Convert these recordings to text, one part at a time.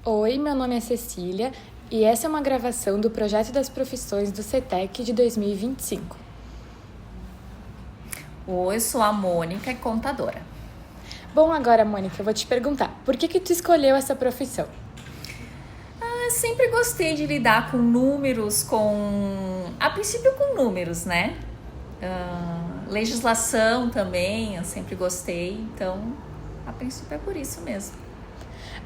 Oi, meu nome é Cecília e essa é uma gravação do Projeto das Profissões do CETEC de 2025. Oi, eu sou a Mônica, contadora. Bom, agora, Mônica, eu vou te perguntar, por que tu escolheu essa profissão? Eu sempre gostei de lidar com números, a princípio com números, né? Legislação também, eu sempre gostei, então, a princípio é por isso mesmo.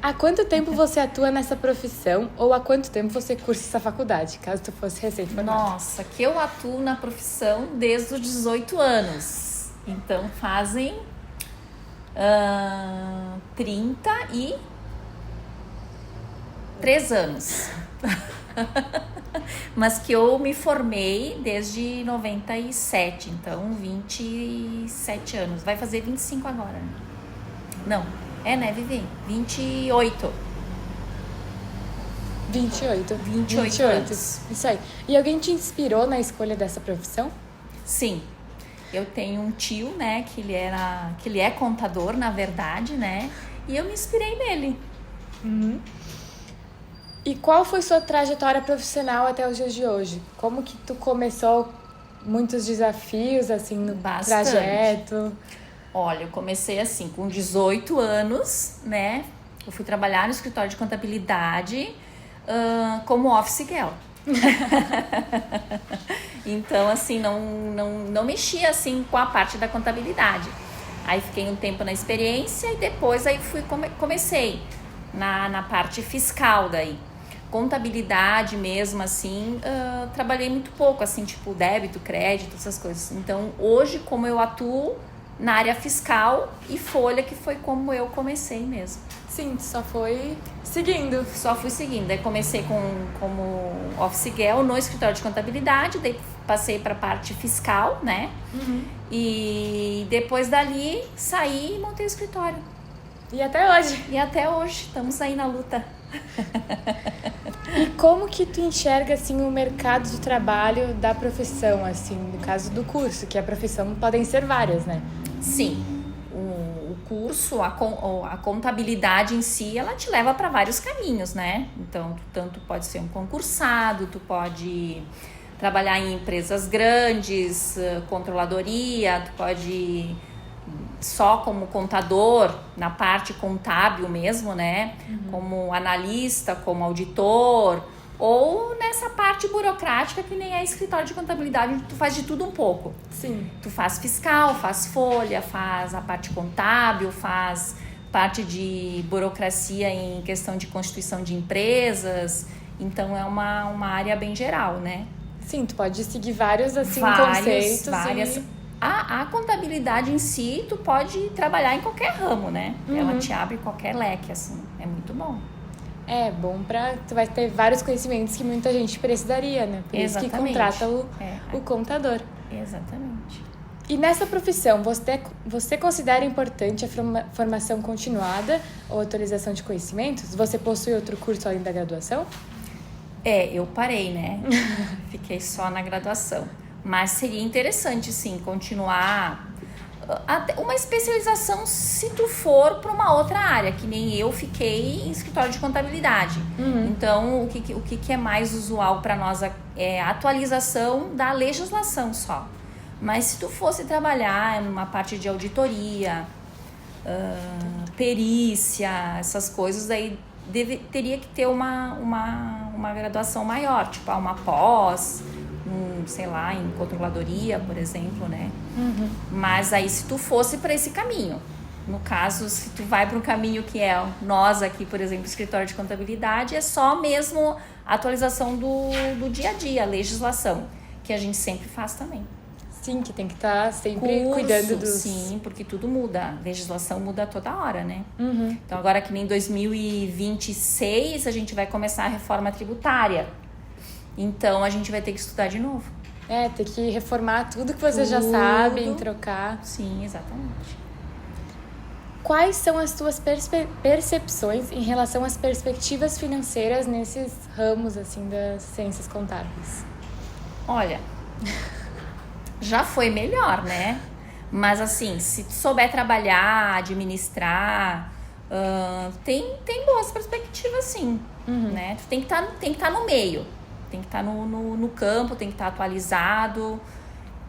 Há quanto tempo você atua nessa profissão ou há quanto tempo você cursa essa faculdade, caso tu fosse recém-formada? Nossa, que eu atuo na profissão desde os 18 anos. Então fazem 33 anos. Mas que eu me formei desde 97, então 27 anos. Vai fazer 25 agora, né? Não, né, Vivi? 28. 28 anos. Isso aí. E alguém te inspirou na escolha dessa profissão? Sim. Eu tenho um tio, né, que ele é contador, na verdade, né? E eu me inspirei nele. Uhum. E qual foi sua trajetória profissional até os dias de hoje? Como que tu começou? Muitos desafios, assim, no trajeto? Olha, eu comecei assim, com 18 anos, né? Eu fui trabalhar no escritório de contabilidade como office girl. Então, assim, não mexia, assim, com a parte da contabilidade. Aí fiquei um tempo na experiência e depois aí comecei na parte fiscal daí. Contabilidade mesmo, assim, trabalhei muito pouco, assim, tipo débito, crédito, essas coisas. Então, hoje, como eu atuo na área fiscal e folha, que foi como eu comecei mesmo. Sim, só foi seguindo. Só fui seguindo. Daí comecei como office girl no escritório de contabilidade, daí passei para a parte fiscal, né? Uhum. E depois dali saí e montei o escritório. E até hoje? E até hoje, estamos aí na luta. E como que tu enxerga, assim, o mercado de trabalho da profissão, assim, no caso do curso, que a profissão podem ser várias, né? Sim, o curso, a contabilidade em si, ela te leva para vários caminhos, né? Então, tu tanto pode ser um concursado, tu pode trabalhar em empresas grandes, controladoria, tu pode só como contador, na parte contábil mesmo, né? Uhum. Como analista, como auditor, ou nessa parte burocrática que nem é escritório de contabilidade, onde tu faz de tudo um pouco. Sim. Tu faz fiscal, faz folha, faz a parte contábil, faz parte de burocracia em questão de constituição de empresas. Então, é uma área bem geral, né? Sim, tu pode seguir vários, assim, conceitos. Várias. A contabilidade em si, tu pode trabalhar em qualquer ramo, né? Uhum. Ela te abre qualquer leque, assim. É muito bom. É bom tu vai ter vários conhecimentos que muita gente precisaria, né? Por Exatamente. Isso que contrata o contador. Exatamente. E nessa profissão, você considera importante a formação continuada ou atualização de conhecimentos? Você possui outro curso além da graduação? Eu parei, né? Fiquei só na graduação. Mas seria interessante, sim, continuar uma especialização se tu for para uma outra área, que nem eu fiquei em escritório de contabilidade. Uhum. Então, o que é mais usual para nós é a atualização da legislação só. Mas se tu fosse trabalhar numa parte de auditoria, perícia, essas coisas, aí teria que ter uma graduação maior, tipo uma pós, sei lá, em controladoria, por exemplo, né? Uhum. Mas aí se tu fosse para esse caminho, no caso, se tu vai para um caminho que é nós aqui, por exemplo, escritório de contabilidade, é só mesmo a atualização do dia a dia, a legislação, que a gente sempre faz também. Sim, que tem que estar sempre cuidando dos... Sim, porque tudo muda, a legislação muda toda hora, né? Uhum. Então agora que nem 2026 a gente vai começar a reforma tributária. Então, a gente vai ter que estudar de novo. Ter que reformar tudo que você já sabe, trocar. Sim, exatamente. Quais são as tuas percepções em relação às perspectivas financeiras nesses ramos, assim, das ciências contábeis? Olha, já foi melhor, né? Mas, assim, se tu souber trabalhar, administrar... tem boas perspectivas, assim, né? Tu tem que estar no meio, tem que estar no campo, tem que estar atualizado.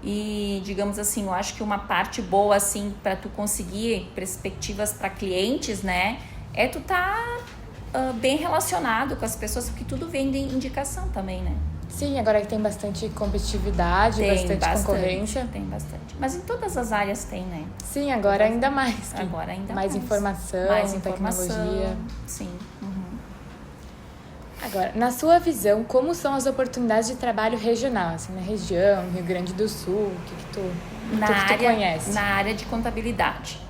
E, digamos assim, eu acho que uma parte boa, assim, para tu conseguir perspectivas para clientes, né, é tu bem relacionado com as pessoas, porque tudo vem de indicação também, né? Sim, agora que tem bastante competitividade, bastante concorrência. Tem bastante. Mas em todas as áreas tem, né? Sim, agora ainda mais. Agora ainda mais. Mais informação, tecnologia. Sim. Agora, na sua visão, como são as oportunidades de trabalho regional, assim, na região, Rio Grande do Sul, o que tu conhece? Na área de contabilidade.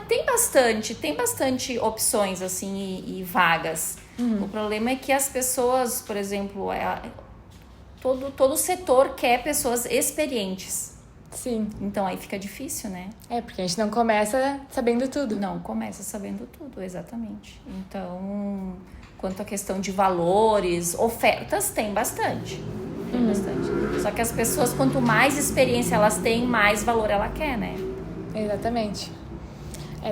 Tem bastante opções, assim, e vagas. O problema é que as pessoas, por exemplo, todo setor quer pessoas experientes. Sim. Então aí fica difícil, né? Porque a gente não começa sabendo tudo. Não começa sabendo tudo, exatamente. Então, quanto à questão de valores, ofertas, tem bastante. Bastante. Só que as pessoas, quanto mais experiência elas têm, mais valor ela quer, né? Exatamente.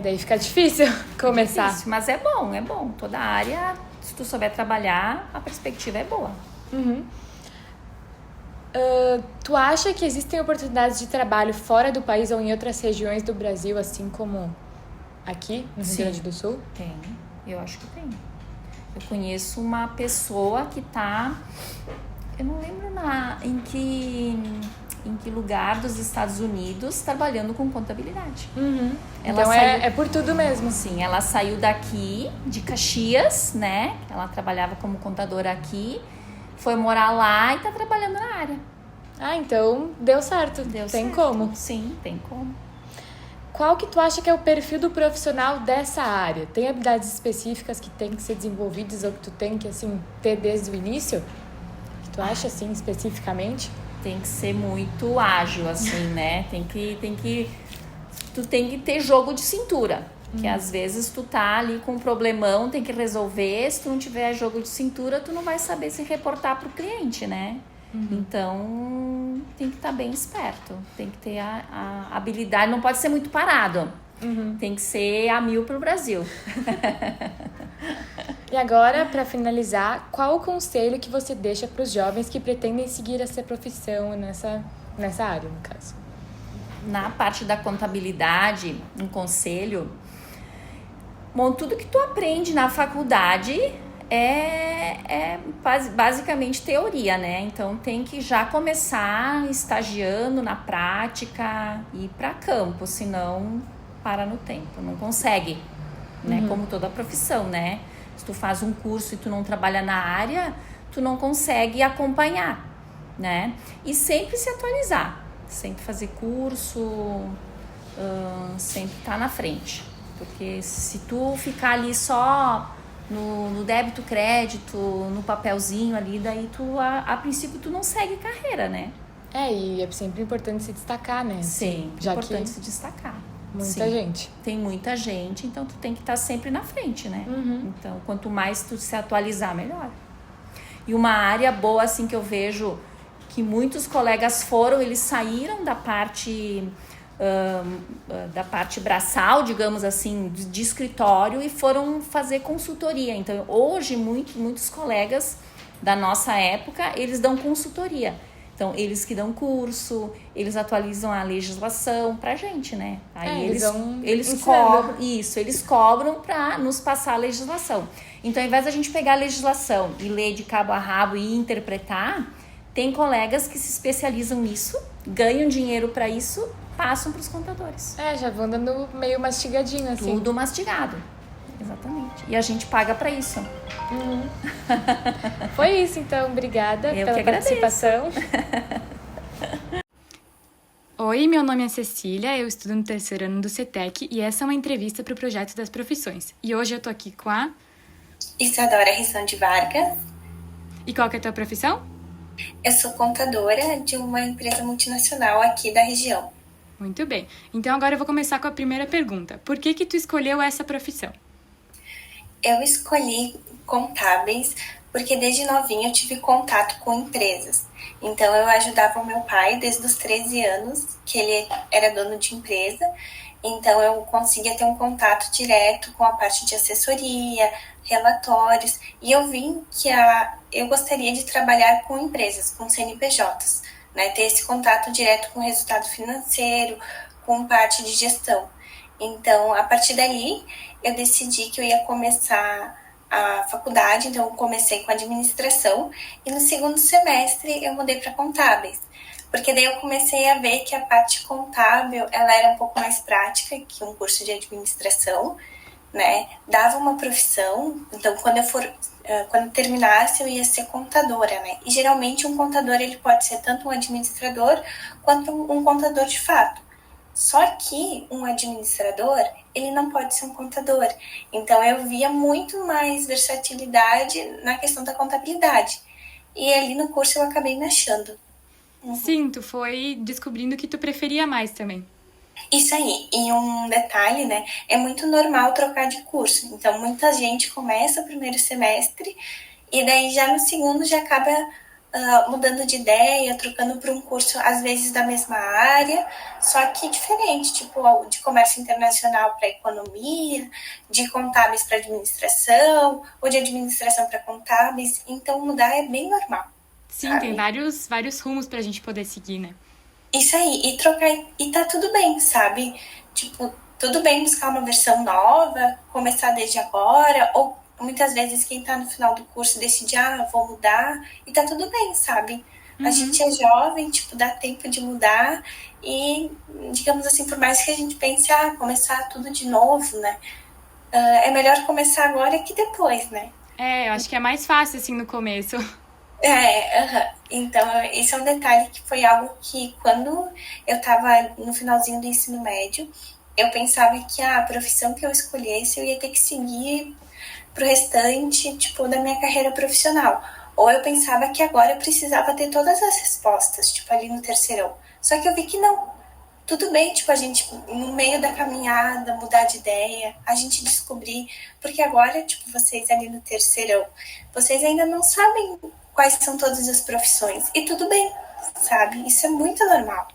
Daí fica difícil começar. Difícil, mas é bom. Toda área, se tu souber trabalhar, a perspectiva é boa. Tu acha que existem oportunidades de trabalho fora do país ou em outras regiões do Brasil, assim como aqui, no Rio Grande do Sul? Tem, eu acho que tem. Eu conheço uma pessoa que eu não lembro em que lugar dos Estados Unidos, trabalhando com contabilidade. Então é por tudo mesmo. Sim, ela saiu daqui, de Caxias, né? Ela trabalhava como contadora aqui, foi morar lá e tá trabalhando na área. Então deu certo. Tem como. Sim, tem como. Qual que tu acha que é o perfil do profissional dessa área? Tem habilidades específicas que tem que ser desenvolvidas ou que tu tem que, assim, ter desde o início? Que tu acha, assim, especificamente? Tem que ser muito ágil, assim, né? Tu tem que ter jogo de cintura. Que às vezes tu tá ali com um problemão, tem que resolver. Se tu não tiver jogo de cintura, tu não vai saber se reportar pro cliente, né? Então, tem que estar bem esperto. Tem que ter a habilidade, não pode ser muito parado. Tem que ser a 1000 pro Brasil. E agora, para finalizar, qual o conselho que você deixa para os jovens que pretendem seguir essa profissão nessa área, no caso? Na parte da contabilidade, um conselho... Bom, tudo que tu aprende na faculdade é basicamente teoria, né? Então, tem que já começar estagiando na prática e ir para campo, senão para no tempo, não consegue, né? Como toda profissão, né? Se tu faz um curso e tu não trabalha na área, tu não consegue acompanhar, né? E sempre se atualizar, sempre fazer curso, sempre estar na frente. Porque se tu ficar ali só no débito, crédito, no papelzinho ali, daí tu, a princípio, tu não segue carreira, né? E é sempre importante se destacar, né? Sim, importante se destacar. Muita gente. Tem muita gente, então tu tem que estar sempre na frente, né? Então, quanto mais tu se atualizar, melhor. E uma área boa, assim, que eu vejo que muitos colegas eles saíram da parte braçal, digamos assim, de escritório e foram fazer consultoria. Então, hoje, muitos colegas da nossa época, eles dão consultoria. Então, eles que dão curso, eles atualizam a legislação pra gente, né? Aí eles cobram pra nos passar a legislação. Então, ao invés da gente pegar a legislação e ler de cabo a rabo e interpretar, tem colegas que se especializam nisso, ganham dinheiro pra isso, passam pros contadores. Já vão dando meio mastigadinho, assim. Tudo mastigado. Exatamente. E a gente paga pra isso. Foi isso, então. Obrigada pela participação. Oi, meu nome é Cecília, eu estudo no 3º ano do CETEC e essa é uma entrevista para o Projeto das Profissões. E hoje eu tô aqui com a... Isadora Rissão Vargas. E qual que é a tua profissão? Eu sou contadora de uma empresa multinacional aqui da região. Muito bem. Então agora eu vou começar com a primeira pergunta. Por que tu escolheu essa profissão? Eu escolhi contábeis porque desde novinha eu tive contato com empresas. Então eu ajudava o meu pai desde os 13 anos, que ele era dono de empresa, Então, eu conseguia ter um contato direto com a parte de assessoria, relatórios, e eu vi que eu gostaria de trabalhar com empresas, com CNPJs, né? Ter esse contato direto com o resultado financeiro, com parte de gestão. Então, a partir dali, eu decidi que eu ia começar a faculdade, então eu comecei com administração, e no segundo semestre eu mudei para contábeis. Porque daí eu comecei a ver que a parte contábil, ela era um pouco mais prática que um curso de administração, né? Dava uma profissão, então quando terminasse eu ia ser contadora, né? E geralmente um contador ele pode ser tanto um administrador quanto um contador de fato. Só que um administrador, ele não pode ser um contador. Então eu via muito mais versatilidade na questão da contabilidade. E ali no curso eu acabei me achando. Sim, tu foi descobrindo que tu preferia mais também. Isso aí, e um detalhe, né? É muito normal trocar de curso. Então, muita gente começa o primeiro semestre e daí já no segundo já acaba mudando de ideia, trocando para um curso, às vezes, da mesma área, só que diferente, tipo, de comércio internacional para economia, de contábeis para administração, ou de administração para contábeis. Então, mudar é bem normal. Sim, sabe? tem vários rumos pra gente poder seguir, né? Isso aí, e trocar, e tá tudo bem, sabe? Tipo, tudo bem buscar uma versão nova, começar desde agora, ou muitas vezes quem tá no final do curso decide, vou mudar, e tá tudo bem, sabe? A gente é jovem, tipo, dá tempo de mudar, e, digamos assim, por mais que a gente pense, começar tudo de novo, né? É melhor começar agora que depois, né? É, eu acho que é mais fácil assim no começo. Então, esse é um detalhe que foi algo que quando eu estava no finalzinho do ensino médio, eu pensava que a profissão que eu escolhesse eu ia ter que seguir pro restante, tipo, da minha carreira profissional. Ou eu pensava que agora eu precisava ter todas as respostas, tipo, ali no terceirão. Só que eu vi que não. Tudo bem, tipo, a gente, no meio da caminhada, mudar de ideia, a gente descobrir, porque agora, tipo, vocês ali no terceirão, vocês ainda não sabem quais são todas as profissões. E tudo bem, sabe? Isso é muito normal.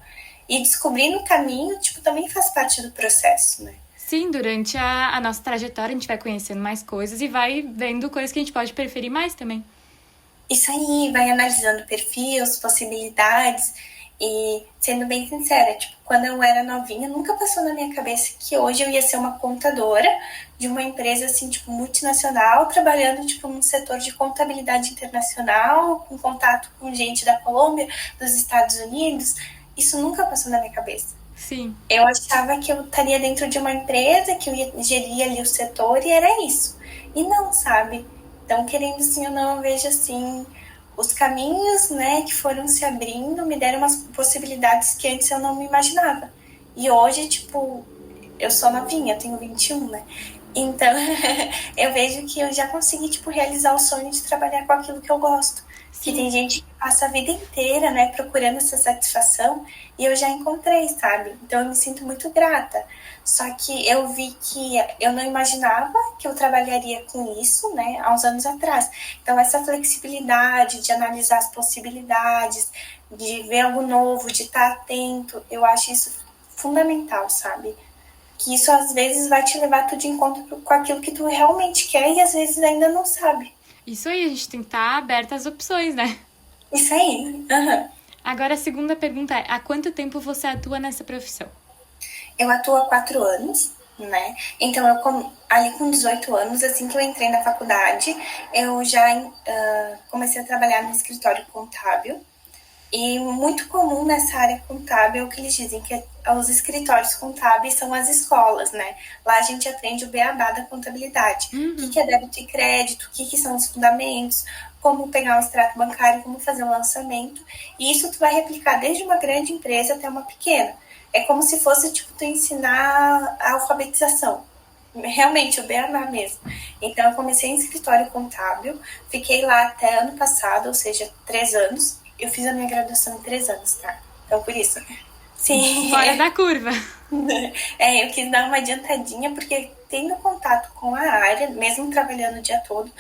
E descobrir no caminho, tipo, também faz parte do processo, né? Sim, durante a nossa trajetória a gente vai conhecendo mais coisas e vai vendo coisas que a gente pode preferir mais também. Isso aí, vai analisando perfis, possibilidades. E sendo bem sincera, tipo, quando eu era novinha, nunca passou na minha cabeça que hoje eu ia ser uma contadora de uma empresa assim, tipo, multinacional, trabalhando tipo num setor de contabilidade internacional, com contato com gente da Colômbia, dos Estados Unidos. Isso nunca passou na minha cabeça. Sim. Eu achava que eu estaria dentro de uma empresa, que eu ia gerir ali o setor e era isso. E não, sabe? Então, querendo assim, eu não vejo assim os caminhos, né, que foram se abrindo me deram umas possibilidades que antes eu não me imaginava. E hoje, tipo, eu sou novinha, eu tenho 21, né? Então, eu vejo que eu já consegui, tipo, realizar o sonho de trabalhar com aquilo que eu gosto. Sim. Que tem gente que passa a vida inteira, né, procurando essa satisfação e eu já encontrei, sabe? Então, eu me sinto muito grata. Só que eu vi que eu não imaginava que eu trabalharia com isso, né, há uns anos atrás. Então, essa flexibilidade de analisar as possibilidades, de ver algo novo, de estar atento, eu acho isso fundamental, sabe? Que isso às vezes vai te levar tudo de encontro com aquilo que tu realmente quer e às vezes ainda não sabe. Isso aí, a gente tem que estar aberta às opções, né? Isso aí. Agora, a segunda pergunta é: há quanto tempo você atua nessa profissão? Eu atuo há 4 anos, né? Então, eu ali com 18 anos, assim que eu entrei na faculdade, eu já comecei a trabalhar no escritório contábil. E muito comum nessa área contábil é o que eles dizem, que os escritórios contábeis são as escolas, né? Lá a gente aprende o beabá da contabilidade. O que é débito e crédito, o que são os fundamentos, como pegar um extrato bancário, como fazer um lançamento. E isso tu vai replicar desde uma grande empresa até uma pequena. É como se fosse, tipo, tu ensinar a alfabetização. Realmente, o beabá mesmo. Então, eu comecei em escritório contábil, fiquei lá até ano passado, ou seja, 3 anos. Eu fiz a minha graduação em 3 anos, tá? Então, por isso. Sim. Fora da curva. Eu quis dar uma adiantadinha, porque tendo contato com a área, mesmo trabalhando o dia todo,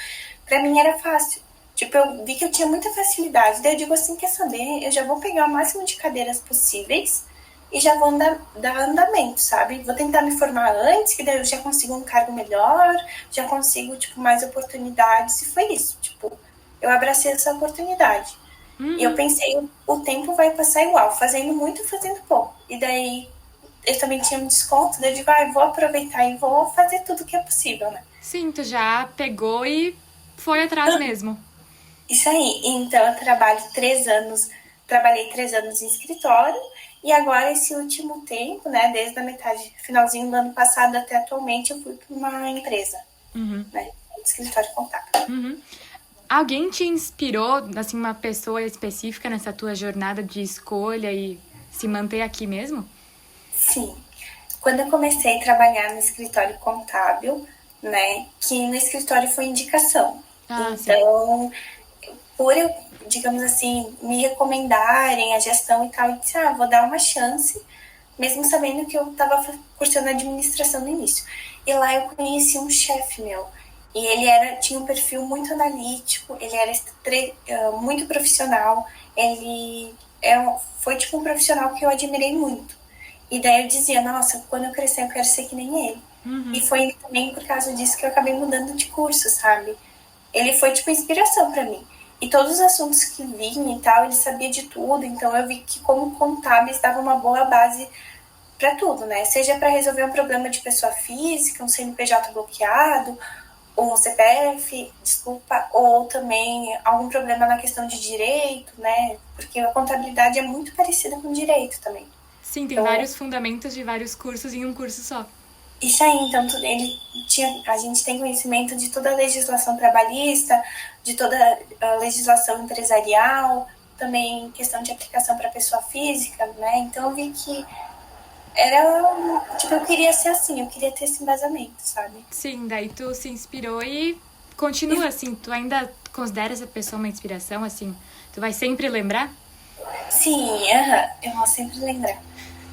pra mim era fácil. Tipo, eu vi que eu tinha muita facilidade. Daí eu digo assim, quer saber? Eu já vou pegar o máximo de cadeiras possíveis, e já vou dar andamento, sabe? Vou tentar me formar antes, que daí eu já consigo um cargo melhor, já consigo, tipo, mais oportunidades. E foi isso, tipo, eu abracei essa oportunidade. E eu pensei, o tempo vai passar igual, fazendo muito, fazendo pouco. E daí eu também tinha um desconto, daí eu digo, vou aproveitar e vou fazer tudo que é possível, né? Sim, tu já pegou e foi atrás mesmo. Isso aí. Então eu trabalhei 3 anos em escritório, e agora esse último tempo, né, desde a metade, finalzinho do ano passado até atualmente, eu fui para uma empresa, né, escritório contábil. Alguém te inspirou, assim, uma pessoa específica nessa tua jornada de escolha e se manter aqui mesmo? Sim. Quando eu comecei a trabalhar no escritório contábil, né, que no escritório foi indicação. Então, por eu, digamos assim, me recomendarem a gestão e tal, eu disse, vou dar uma chance, mesmo sabendo que eu estava cursando administração no início. E lá eu conheci um chefe meu, e ele tinha um perfil muito analítico, ele era muito profissional, ele foi tipo um profissional que eu admirei muito. E daí eu dizia, nossa, quando eu crescer eu quero ser que nem ele. E foi também por causa disso que eu acabei mudando de curso, sabe? Ele foi tipo inspiração para mim. E todos os assuntos que vinham e tal, ele sabia de tudo, então eu vi que como contábeis dava uma boa base para tudo, né? Seja para resolver um problema de pessoa física, um CNPJ bloqueado, um CPF, desculpa, ou também algum problema na questão de direito, né? Porque a contabilidade é muito parecida com direito também. Sim, tem vários fundamentos de vários cursos em um curso só. Isso aí, então a gente tem conhecimento de toda a legislação trabalhista, de toda a legislação empresarial, também questão de aplicação para pessoa física, né? Então eu vi que eu queria ser assim, eu queria ter esse embasamento, sabe? Sim, daí tu se inspirou e continua assim, tu ainda considera essa pessoa uma inspiração, assim? Tu vai sempre lembrar? Sim, eu vou sempre lembrar.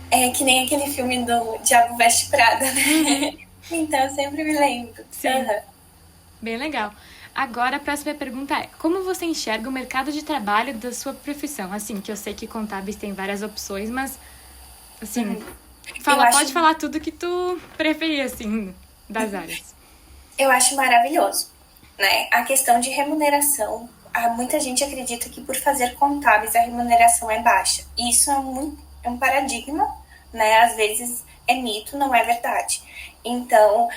É que nem aquele filme do Diabo Veste Prada, né? Então eu sempre me lembro. Sim. Bem legal. Agora a próxima pergunta é: como você enxerga o mercado de trabalho da sua profissão? Assim, que eu sei que contábeis tem várias opções, mas assim, pode falar tudo que tu preferir, assim, das áreas. Eu acho maravilhoso, né? A questão de remuneração, muita gente acredita que por fazer contábeis a remuneração é baixa. E isso é um paradigma, né? Às vezes é mito, não é verdade. Então,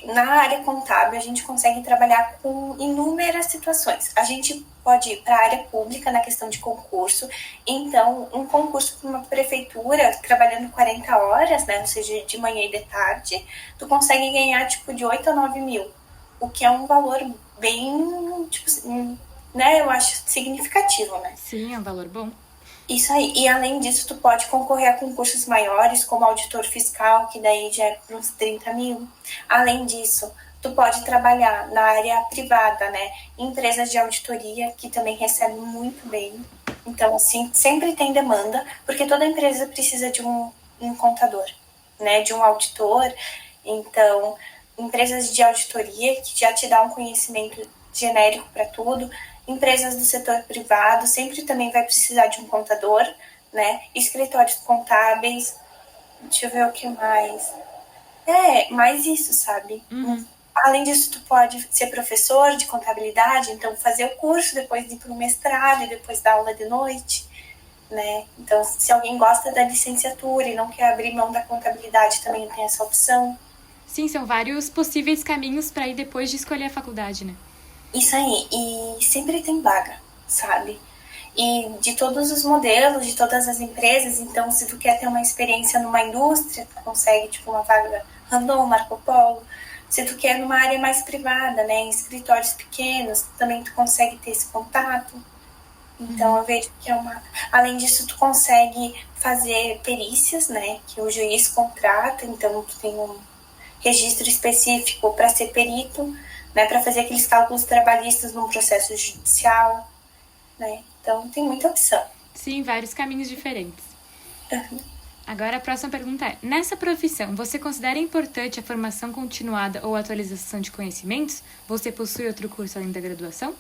na área contábil, a gente consegue trabalhar com inúmeras situações. A gente pode ir para a área pública na questão de concurso. Então, um concurso para uma prefeitura, trabalhando 40 horas, né, ou seja, de manhã e de tarde, tu consegue ganhar, tipo, de 8 a 9 mil. O que é um valor bem, tipo, né, eu acho significativo, né? Sim, é um valor bom. Isso aí. E além disso, tu pode concorrer a concursos maiores, como auditor fiscal, que daí já é para uns 30 mil. Além disso, tu pode trabalhar na área privada, né? Em empresas de auditoria, que também recebem muito bem. Então, assim, sempre tem demanda, porque toda empresa precisa de um contador, né? De um auditor. Então, empresas de auditoria, que já te dá um conhecimento genérico para tudo. Empresas do setor privado sempre também vai precisar de um contador, né? Escritórios contábeis, deixa eu ver o que mais. Mais isso, sabe? Além disso, tu pode ser professor de contabilidade, então fazer o curso, depois ir para o mestrado e depois dar aula de noite, né? Então, se alguém gosta da licenciatura e não quer abrir mão da contabilidade, também tem essa opção. Sim, são vários possíveis caminhos para ir depois de escolher a faculdade, né? Isso aí, e sempre tem vaga, sabe? E de todos os modelos, de todas as empresas, então se tu quer ter uma experiência numa indústria, tu consegue tipo uma vaga Randon, Marco Polo. Se tu quer numa área mais privada, né, em escritórios pequenos, também tu consegue ter esse contato. Então eu vejo que é uma... Além disso, tu consegue fazer perícias, né, que o juiz contrata, então tu tem um registro específico para ser perito, né, para fazer aqueles cálculos trabalhistas num processo judicial, né? Então tem muita opção. Sim, vários caminhos diferentes. Agora a próxima pergunta é: nessa profissão, você considera importante a formação continuada ou atualização de conhecimentos? Você possui outro curso além da graduação?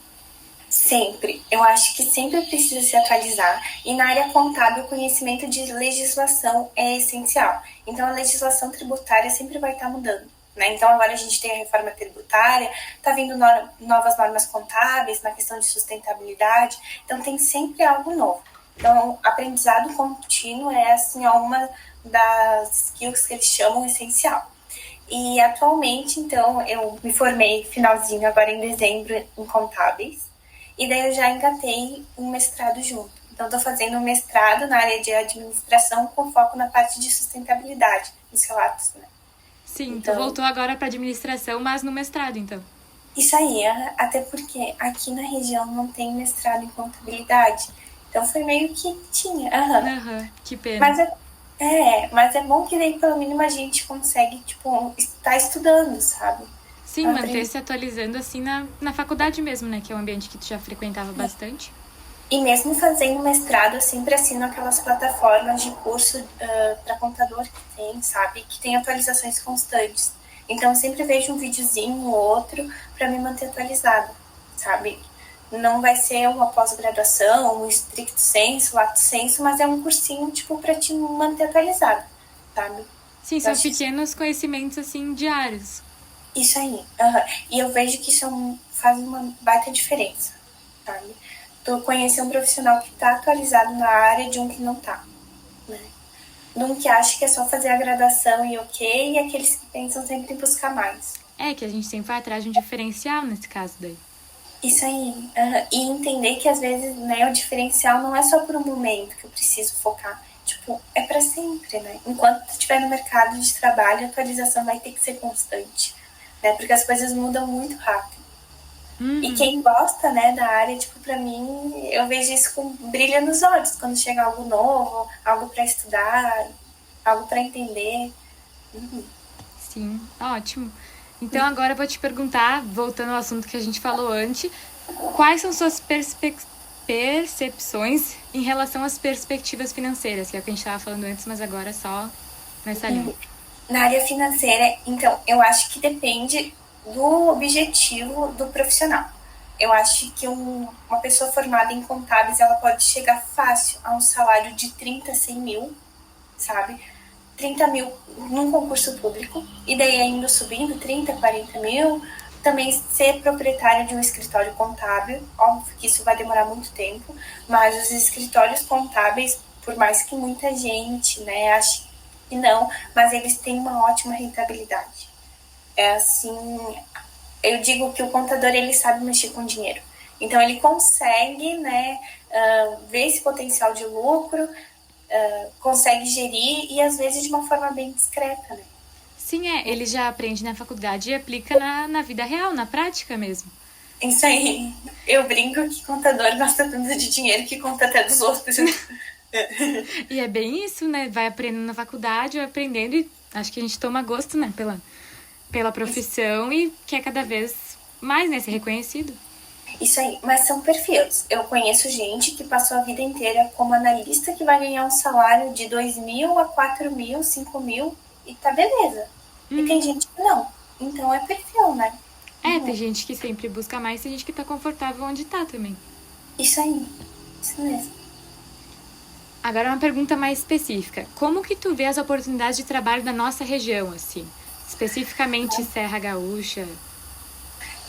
Sempre. Eu acho que sempre precisa se atualizar. E na área contábil, o conhecimento de legislação é essencial. Então, a legislação tributária sempre vai estar mudando. Né? Então, agora a gente tem a reforma tributária, está vindo novas normas contábeis na questão de sustentabilidade. Então, tem sempre algo novo. Então, aprendizado contínuo é assim, uma das skills que eles chamam essencial. E atualmente, então, eu me formei finalzinho, agora em dezembro, em contábeis. E daí eu já engatei um mestrado junto. Então, estou fazendo um mestrado na área de administração com foco na parte de sustentabilidade, nos relatos, né? Sim, então, tu voltou agora para administração, mas no mestrado, então. Isso aí, até porque aqui na região não tem mestrado em contabilidade. Então, foi meio que tinha. Que pena. Mas é bom que daí, pelo mínimo, a gente consegue, tipo, estar estudando, sabe? Sim, manter se atualizando assim na faculdade mesmo, né? Que é um ambiente que tu já frequentava bastante. E mesmo fazendo mestrado, eu sempre assino aquelas plataformas de curso para contador que tem, sabe? Que tem atualizações constantes. Então, eu sempre vejo um videozinho ou outro para me manter atualizada, sabe? Não vai ser uma pós-graduação, um stricto sensu, lato sensu, mas é um cursinho, tipo, para te manter atualizada, sabe? Sim, são pequenos conhecimentos, assim, diários. Isso aí. E eu vejo que isso faz uma baita diferença, sabe? Tu conhecer um profissional que está atualizado na área de um que não está, né? De um que acha que é só fazer a graduação e ok, e aqueles que pensam sempre em buscar mais. É, que a gente sempre vai atrás de um diferencial nesse caso daí. Isso aí. E entender que às vezes, né, o diferencial não é só por um momento que eu preciso focar. Tipo, é para sempre, né? Enquanto tu estiver no mercado de trabalho, a atualização vai ter que ser constante. Né, porque as coisas mudam muito rápido. E quem gosta, né, da área, tipo, pra mim, eu vejo isso com brilho nos olhos, quando chega algo novo, algo para estudar, algo para entender. Sim, ótimo. Então agora eu vou te perguntar, voltando ao assunto que a gente falou antes, quais são suas percepções em relação às perspectivas financeiras, que é o que a gente estava falando antes, mas agora só nessa linha. Na área financeira, então, eu acho que depende do objetivo do profissional. Eu acho que uma pessoa formada em contábeis, ela pode chegar fácil a um salário de 30, 100 mil, sabe? 30 mil num concurso público, e daí indo subindo 30, 40 mil. Também ser proprietário de um escritório contábil, óbvio que isso vai demorar muito tempo, mas os escritórios contábeis, por mais que muita gente, né, ache que não, mas eles têm uma ótima rentabilidade. É assim, eu digo que o contador, ele sabe mexer com dinheiro. Então, ele consegue, né, ver esse potencial de lucro, consegue gerir e, às vezes, de uma forma bem discreta, né? Sim, ele já aprende na faculdade e aplica na vida real, na prática mesmo. Isso aí. Eu brinco que contador gosta tanto de dinheiro que conta até dos outros. E é bem isso, né? Vai aprendendo na faculdade, vai aprendendo e acho que a gente toma gosto, né? Pela profissão e quer cada vez mais, né? Ser reconhecido. Isso aí, mas são perfis. Eu conheço gente que passou a vida inteira como analista que vai ganhar um salário de 2 mil a 4 mil, 5 mil e tá beleza. E tem gente que não. Então é perfil, né? Tem gente que sempre busca mais, tem gente que tá confortável onde tá também. Isso aí, isso mesmo. Agora uma pergunta mais específica. Como que tu vê as oportunidades de trabalho da nossa região, assim? Especificamente Serra Gaúcha?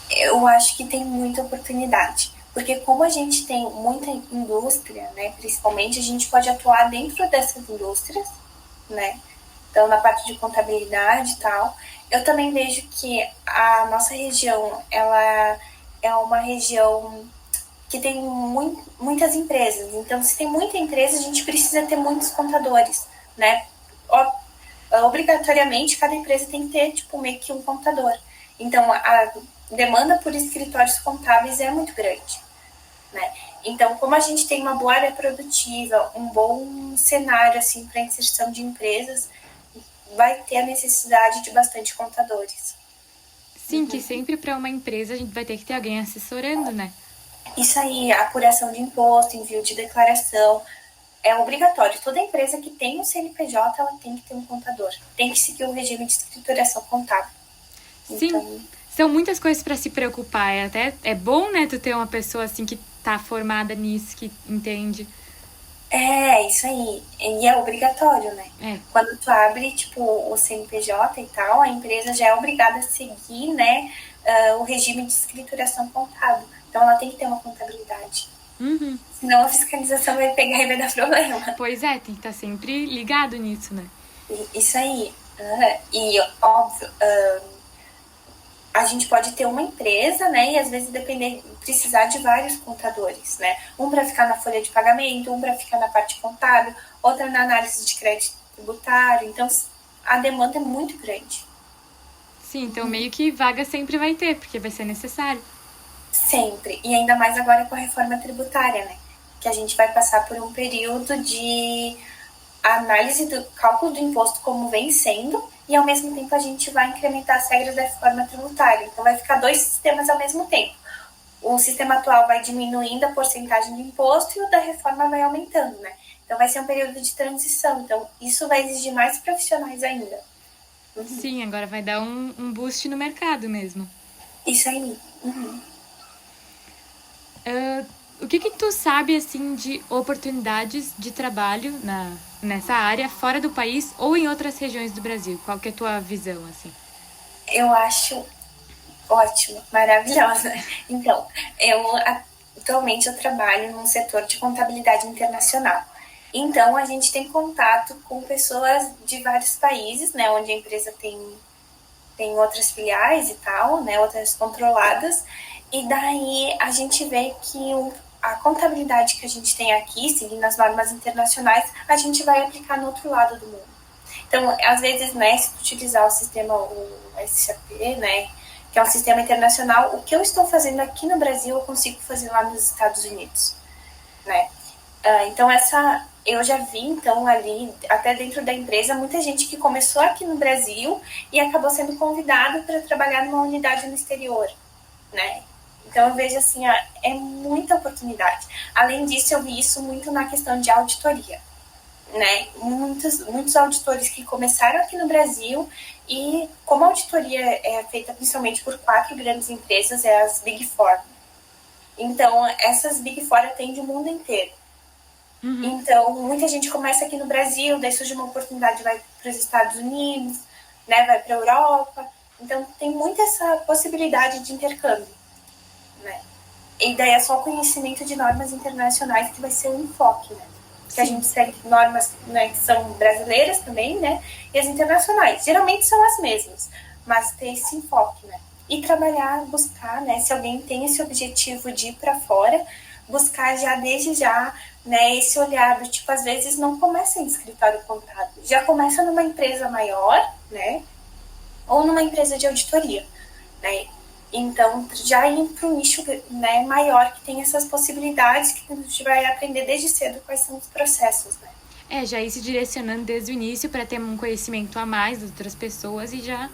Eu acho que tem muita oportunidade. Porque como a gente tem muita indústria, né? Principalmente, a gente pode atuar dentro dessas indústrias, né? Então, na parte de contabilidade e tal. Eu também vejo que a nossa região, ela é uma região que tem muitas empresas. Então, se tem muita empresa, a gente precisa ter muitos contadores, né? Obrigatoriamente, cada empresa tem que ter, tipo, meio que um contador. Então, a demanda por escritórios contábeis é muito grande, né? Então, como a gente tem uma boa área produtiva, um bom cenário, assim, para inserção de empresas, vai ter a necessidade de bastante contadores. Sim, que sempre para uma empresa a gente vai ter que ter alguém assessorando, né? Isso aí, apuração de imposto, envio de declaração, é obrigatório. Toda empresa que tem um CNPJ, ela tem que ter um contador. Tem que seguir o regime de escrituração contábil. Sim, São muitas coisas para se preocupar. É bom, né, tu ter uma pessoa assim que tá formada nisso, que entende. Isso aí. E é obrigatório, né? É. Quando tu abre, tipo, o CNPJ e tal, a empresa já é obrigada a seguir, né, o regime de escrituração contábil. Então, ela tem que ter uma contabilidade. Uhum. Senão a fiscalização vai pegar e vai dar problema. Pois é, tem que estar sempre ligado nisso, né? Isso aí. E, óbvio, a gente pode ter uma empresa, né, e às vezes precisar de vários contadores, né? Um para ficar na folha de pagamento, um para ficar na parte contábil, outra na análise de crédito tributário. Então, a demanda é muito grande. Sim, então meio que vaga sempre vai ter, porque vai ser necessário. Sempre. E ainda mais agora com a reforma tributária, né? Que a gente vai passar por um período de análise do cálculo do imposto como vem sendo, e ao mesmo tempo a gente vai incrementar as regras da reforma tributária. Então vai ficar 2 sistemas ao mesmo tempo. O sistema atual vai diminuindo a porcentagem do imposto e o da reforma vai aumentando, né? Então vai ser um período de transição. Então isso vai exigir mais profissionais ainda. Sim, agora vai dar um boost no mercado mesmo. Isso aí. O que tu sabe, assim, de oportunidades de trabalho nessa área fora do país ou em outras regiões do Brasil? Qual que é a tua visão, assim? Eu acho ótimo, maravilhosa. Então, atualmente eu trabalho num setor de contabilidade internacional. Então, a gente tem contato com pessoas de vários países, né, onde a empresa tem outras filiais e tal, né, outras controladas. E daí a gente vê que a contabilidade que a gente tem aqui, seguindo as normas internacionais, a gente vai aplicar no outro lado do mundo. Então, às vezes, né, se tu utilizar o sistema, o SAP, né, que é um sistema internacional, o que eu estou fazendo aqui no Brasil, eu consigo fazer lá nos Estados Unidos, né? Então, eu já vi, então, ali, até dentro da empresa, muita gente que começou aqui no Brasil e acabou sendo convidado para trabalhar numa unidade no exterior, né? Então, eu vejo, assim, é muita oportunidade. Além disso, eu vi isso muito na questão de auditoria, né? Muitos auditores que começaram aqui no Brasil e como a auditoria é feita principalmente por 4 grandes empresas, é as Big Four. Então, essas Big Four atendem o mundo inteiro. Então, muita gente começa aqui no Brasil, daí surge uma oportunidade, vai para os Estados Unidos, né? Vai para a Europa. Então, tem muita essa possibilidade de intercâmbio, né? E daí é só o conhecimento de normas internacionais que vai ser o enfoque, né? Que a gente segue normas, né, que são brasileiras também, né? E as internacionais. Geralmente são as mesmas, mas ter esse enfoque, né? E trabalhar, buscar, né? Se alguém tem esse objetivo de ir para fora, buscar já desde já, né? Esse olhar do tipo, às vezes não começa em escritório contábil, já começa numa empresa maior, né? Ou numa empresa de auditoria, né? Então, já ir para um nicho, né, maior, que tem essas possibilidades, que a gente vai aprender desde cedo quais são os processos, né? Já ir se direcionando desde o início para ter um conhecimento a mais das outras pessoas e já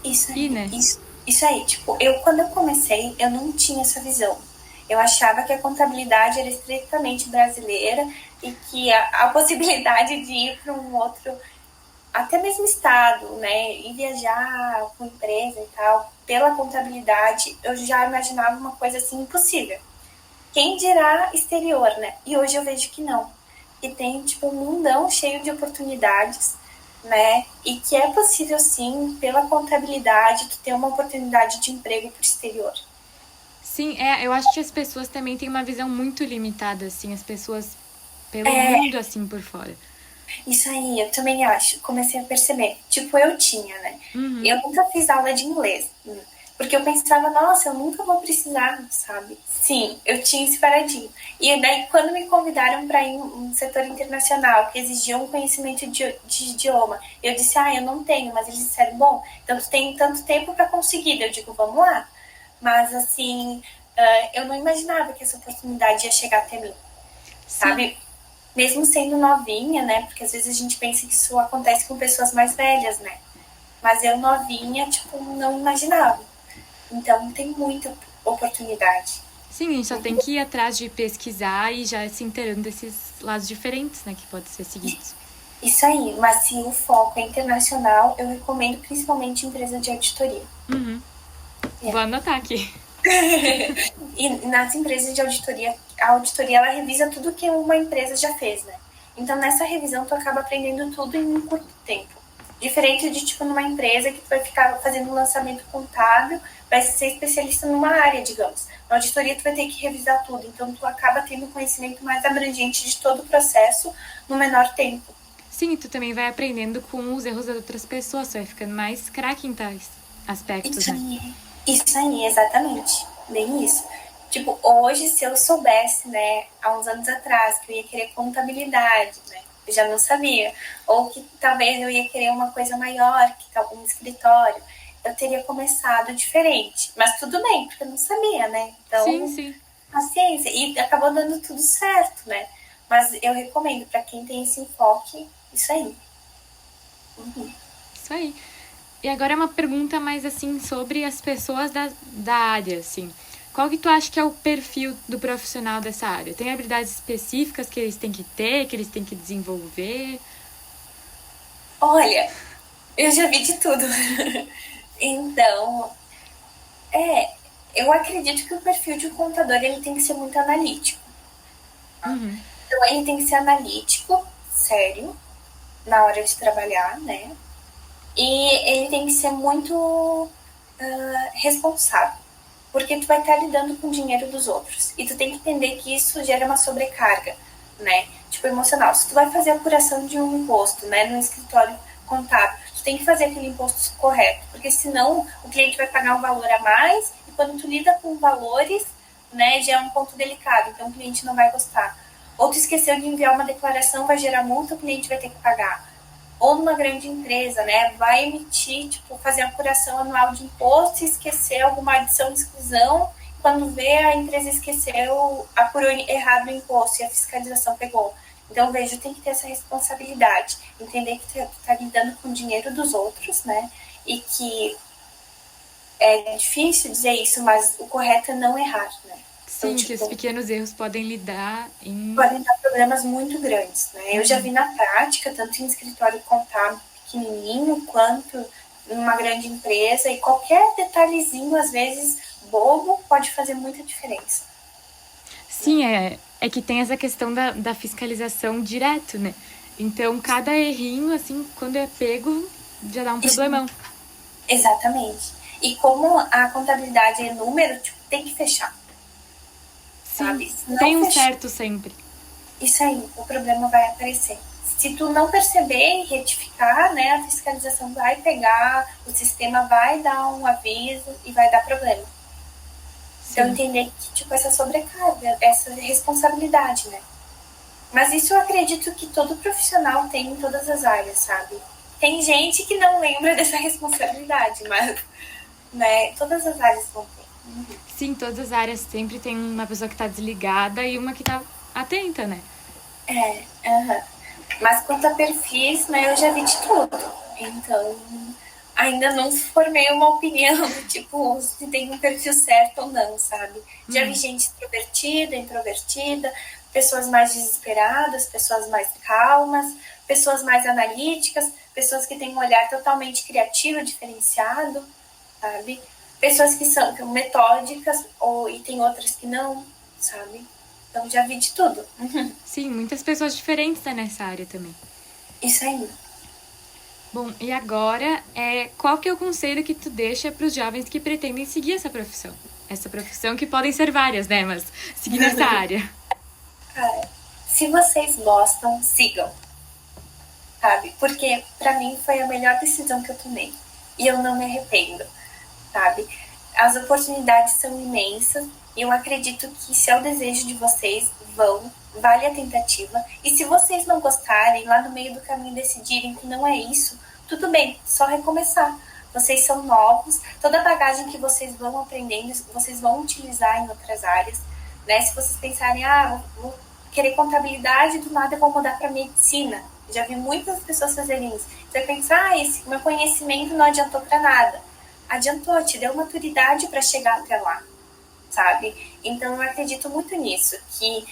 isso aí, né? Isso aí, tipo, quando eu comecei, eu não tinha essa visão. Eu achava que a contabilidade era estritamente brasileira e que a possibilidade de ir para um outro, até mesmo estado, né, e viajar com empresa e tal, pela contabilidade, eu já imaginava uma coisa assim impossível. Quem dirá exterior, né? E hoje eu vejo que não. Que tem, tipo, um mundão cheio de oportunidades, né? E que é possível, sim, pela contabilidade, tu ter uma oportunidade de emprego pro exterior. Sim, eu acho que as pessoas também têm uma visão muito limitada, assim, as pessoas pelo mundo, assim, por fora. Isso aí, eu também acho. Comecei a perceber. Tipo, eu tinha, né? Eu nunca fiz aula de inglês. Porque eu pensava, nossa, eu nunca vou precisar, sabe? Sim, eu tinha esse paradigma. E daí, quando me convidaram para ir um setor internacional, que exigia um conhecimento de idioma, eu disse, eu não tenho. Mas eles disseram, bom, então tu tem tanto tempo para conseguir. Eu digo, vamos lá. Mas, assim, eu não imaginava que essa oportunidade ia chegar até mim, sabe? Mesmo sendo novinha, né? Porque às vezes a gente pensa que isso acontece com pessoas mais velhas, né? Mas eu novinha, tipo, não imaginava. Então, tem muita oportunidade. Sim, a gente só tem que ir atrás de pesquisar e já se inteirando desses lados diferentes, né? Que podem ser seguidos. Isso aí. Mas se o foco é internacional, eu recomendo principalmente empresa de auditoria. Vou anotar aqui. E nas empresas de auditoria, a auditoria ela revisa tudo que uma empresa já fez, né? Então nessa revisão tu acaba aprendendo tudo em um curto tempo. Diferente de tipo numa empresa que tu vai ficar fazendo um lançamento contábil, vai ser especialista numa área, digamos. Na auditoria tu vai ter que revisar tudo, então tu acaba tendo um conhecimento mais abrangente de todo o processo no menor tempo. Sim, e tu também vai aprendendo com os erros das outras pessoas, tu vai ficando mais craque em tais aspectos, Isso né? aí, isso aí, exatamente. Bem isso. Tipo, hoje, se eu soubesse, né, há uns anos atrás, que eu ia querer contabilidade, né, eu já não sabia. Ou que talvez eu ia querer uma coisa maior, que tá um escritório, eu teria começado diferente. Mas tudo bem, porque eu não sabia, né? Então, Sim. paciência. E acabou dando tudo certo, né? Mas eu recomendo, para quem tem esse enfoque, isso aí. Isso aí. E agora é uma pergunta mais assim sobre as pessoas da área, assim. Qual que tu acha que é o perfil do profissional dessa área? Tem habilidades específicas que eles têm que ter, que eles têm que desenvolver? Olha, eu já vi de tudo. Então, eu acredito que o perfil de um contador ele tem que ser muito analítico. Então, ele tem que ser analítico, sério, na hora de trabalhar, né? E ele tem que ser muito responsável, porque tu vai estar lidando com o dinheiro dos outros. E tu tem que entender que isso gera uma sobrecarga, né? Tipo, emocional. Se tu vai fazer a apuração de um imposto, né, no escritório contábil, tu tem que fazer aquele imposto correto, porque senão o cliente vai pagar um valor a mais e quando tu lida com valores, né, já é um ponto delicado, então o cliente não vai gostar. Ou tu esqueceu de enviar uma declaração, vai gerar multa, o cliente vai ter que pagar. Ou numa grande empresa, né, vai emitir, tipo, fazer a apuração anual de imposto e esquecer alguma adição de exclusão, quando vê a empresa esqueceu, apurou errado o imposto e a fiscalização pegou. Então, vejo, tem que ter essa responsabilidade, entender que tu tá lidando com o dinheiro dos outros, né, e que é difícil dizer isso, mas o correto é não errar, né. Sim, Então, que os pequenos erros podem dar em... podem dar problemas muito grandes, né? Eu já vi na prática, tanto em escritório contábil pequenininho, quanto numa grande empresa, e qualquer detalhezinho, às vezes, bobo, pode fazer muita diferença. Sim, é que tem essa questão da fiscalização direto, né? Então, cada errinho, assim, quando é pego, já dá um problemão. Exatamente. E como a contabilidade é número, tipo, tem que fechar. Sabe? Sim, tem um certo sempre. Isso aí, o problema vai aparecer. Se tu não perceber e retificar, né, a fiscalização vai pegar, o sistema vai dar um aviso e vai dar problema. Então, entender que, tipo, essa sobrecarga, essa responsabilidade, né? Mas isso eu acredito que todo profissional tem em todas as áreas, sabe? Tem gente que não lembra dessa responsabilidade, mas, né, todas as áreas vão ter. Sim, todas as áreas sempre tem uma pessoa que tá desligada e uma que tá atenta, né? Mas quanto a perfis, né, eu já vi de tudo. Então, ainda não formei uma opinião do tipo se tem um perfil certo ou não, sabe? Já vi gente extrovertida, introvertida, pessoas mais desesperadas, pessoas mais calmas, pessoas mais analíticas, pessoas que têm um olhar totalmente criativo, diferenciado, sabe? Pessoas que são metódicas e tem outras que não, sabe? Então já vi de tudo. Sim, muitas pessoas diferentes tá nessa área também. Isso aí. Bom, e agora, qual que é o conselho que tu deixa para os jovens que pretendem seguir essa profissão? Essa profissão que podem ser várias, né? Mas seguir nessa área. Cara, se vocês gostam, sigam. Sabe? Porque pra mim foi a melhor decisão que eu tomei. E eu não me arrependo, sabe? As oportunidades são imensas. E eu acredito que se é o desejo de vocês, vale a tentativa. E se vocês não gostarem, lá no meio do caminho decidirem que não é isso, tudo bem, só recomeçar. Vocês são novos, toda a bagagem que vocês vão aprendendo, vocês vão utilizar em outras áreas, né? Se vocês pensarem, vou querer contabilidade, do nada eu vou mudar para medicina. Já vi muitas pessoas fazerem isso. Você vai pensar, esse meu conhecimento não adiantou para nada. Adiantou, te deu maturidade para chegar até lá, sabe? Então eu acredito muito nisso, que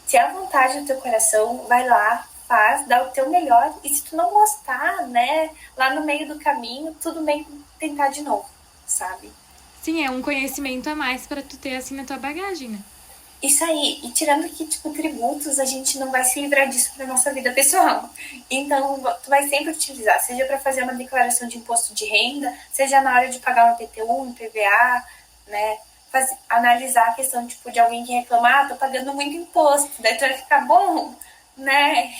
se é a vontade do teu coração, vai lá, faz, dá o teu melhor, e se tu não gostar, né, lá no meio do caminho, tudo bem tentar de novo, sabe? Sim, é um conhecimento a mais pra tu ter, assim, na tua bagagem, né? Isso aí, e tirando que, tipo, tributos, a gente não vai se livrar disso pra nossa vida pessoal. Então, tu vai sempre utilizar, seja para fazer uma declaração de imposto de renda, seja na hora de pagar um IPTU, um IPVA, né? Analisar a questão, tipo, de alguém que reclamar, tô pagando muito imposto, daí tu vai ficar bom, né?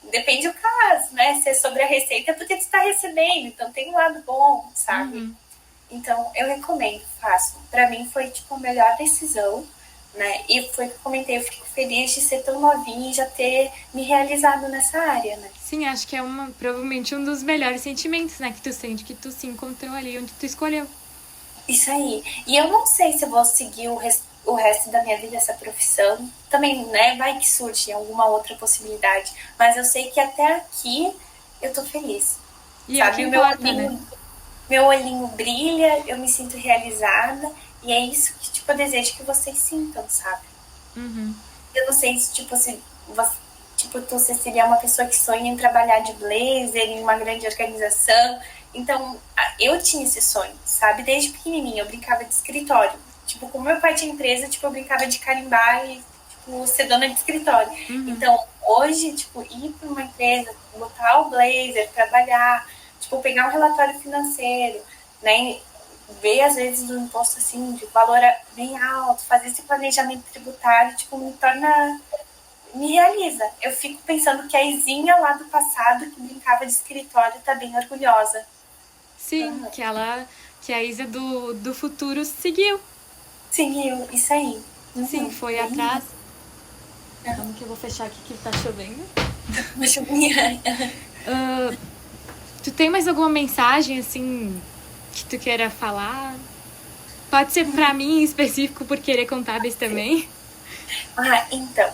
Depende do caso, né? Se é sobre a receita, é porque tu tá recebendo, então tem um lado bom, sabe? Então, eu recomendo, faço. Pra mim foi, tipo, a melhor decisão, né? E foi o que eu comentei, eu fico feliz de ser tão novinha e já ter me realizado nessa área, né? Sim, acho que é provavelmente um dos melhores sentimentos, né? Que tu sente que tu se encontrou ali onde tu escolheu. Isso aí. E eu não sei se eu vou seguir o resto da minha vida essa profissão. Também, né? Vai que surge alguma outra possibilidade. Mas eu sei que até aqui eu tô feliz. E é o que importa, né? Meu olhinho brilha, eu me sinto realizada. E é isso que, tipo, eu desejo que vocês sintam, sabe? Eu não sei se, tipo, se você, tipo, tu, Cecília, é uma pessoa que sonha em trabalhar de blazer em uma grande organização. Então, eu tinha esse sonho, sabe? Desde pequenininha, eu brincava de escritório. Tipo, como meu pai tinha empresa, tipo, eu brincava de carimbar e, tipo, ser dona de escritório. Então, hoje, tipo, ir para uma empresa, botar o blazer, trabalhar, tipo, pegar um relatório financeiro, né? Ver, às vezes, um imposto, assim, de valor bem alto, fazer esse planejamento tributário, tipo, me realiza. Eu fico pensando que a Izinha lá do passado, que brincava de escritório, tá bem orgulhosa. Sim, que a Isa do futuro seguiu. Seguiu, isso aí. Sim, foi atrás. Calma que eu vou fechar aqui que tá chovendo. Uma chuvinha. Tu tem mais alguma mensagem, assim, que tu queira falar? Pode ser pra mim em específico, por querer contábeis também. Então,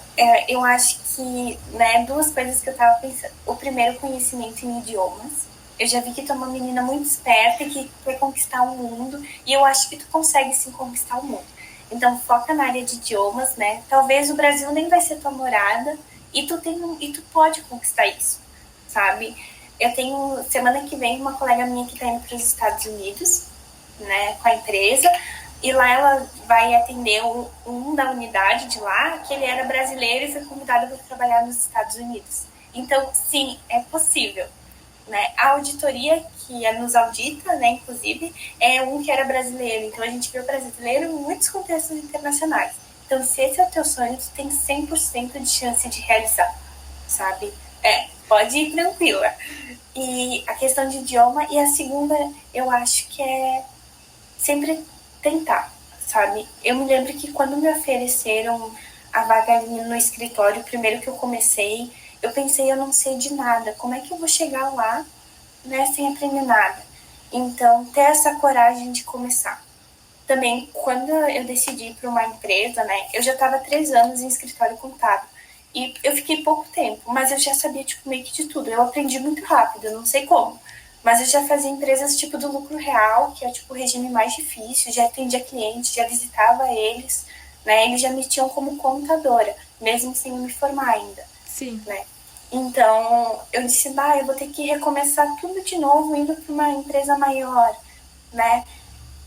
eu acho que, né, duas coisas que eu tava pensando. O primeiro, conhecimento em idiomas. Eu já vi que tu é uma menina muito esperta e que quer conquistar o mundo, e eu acho que tu consegue sim conquistar o mundo. Então, foca na área de idiomas, né? Talvez o Brasil nem vai ser tua morada, e tu pode conquistar isso, sabe? Eu tenho, semana que vem, uma colega minha que tá indo para os Estados Unidos, né, com a empresa, e lá ela vai atender um da unidade de lá, que ele era brasileiro e foi convidado para trabalhar nos Estados Unidos. Então, sim, é possível. Né? A auditoria que nos audita, né, inclusive, é um que era brasileiro. Então, a gente vê o brasileiro em muitos contextos internacionais. Então, se esse é o teu sonho, tu tem 100% de chance de realizar, sabe? Pode ir tranquila. E a questão de idioma. E a segunda, eu acho que é sempre tentar, sabe? Eu me lembro que quando me ofereceram a vaga ali no escritório, primeiro que eu comecei, eu pensei, eu não sei de nada, como é que eu vou chegar lá, né, sem aprender nada? Então, ter essa coragem de começar. Também, quando eu decidi ir para uma empresa, né, eu já estava 3 anos em escritório contábil. E eu fiquei pouco tempo, mas eu já sabia, tipo, meio que de tudo. Eu aprendi muito rápido, eu não sei como. Mas eu já fazia empresas, tipo, do lucro real, que é, tipo, o regime mais difícil. Já atendia clientes, já visitava eles, né? Eles já me tinham como contadora, mesmo sem me formar ainda. Sim. Né? Então, eu disse, eu vou ter que recomeçar tudo de novo, indo para uma empresa maior, né?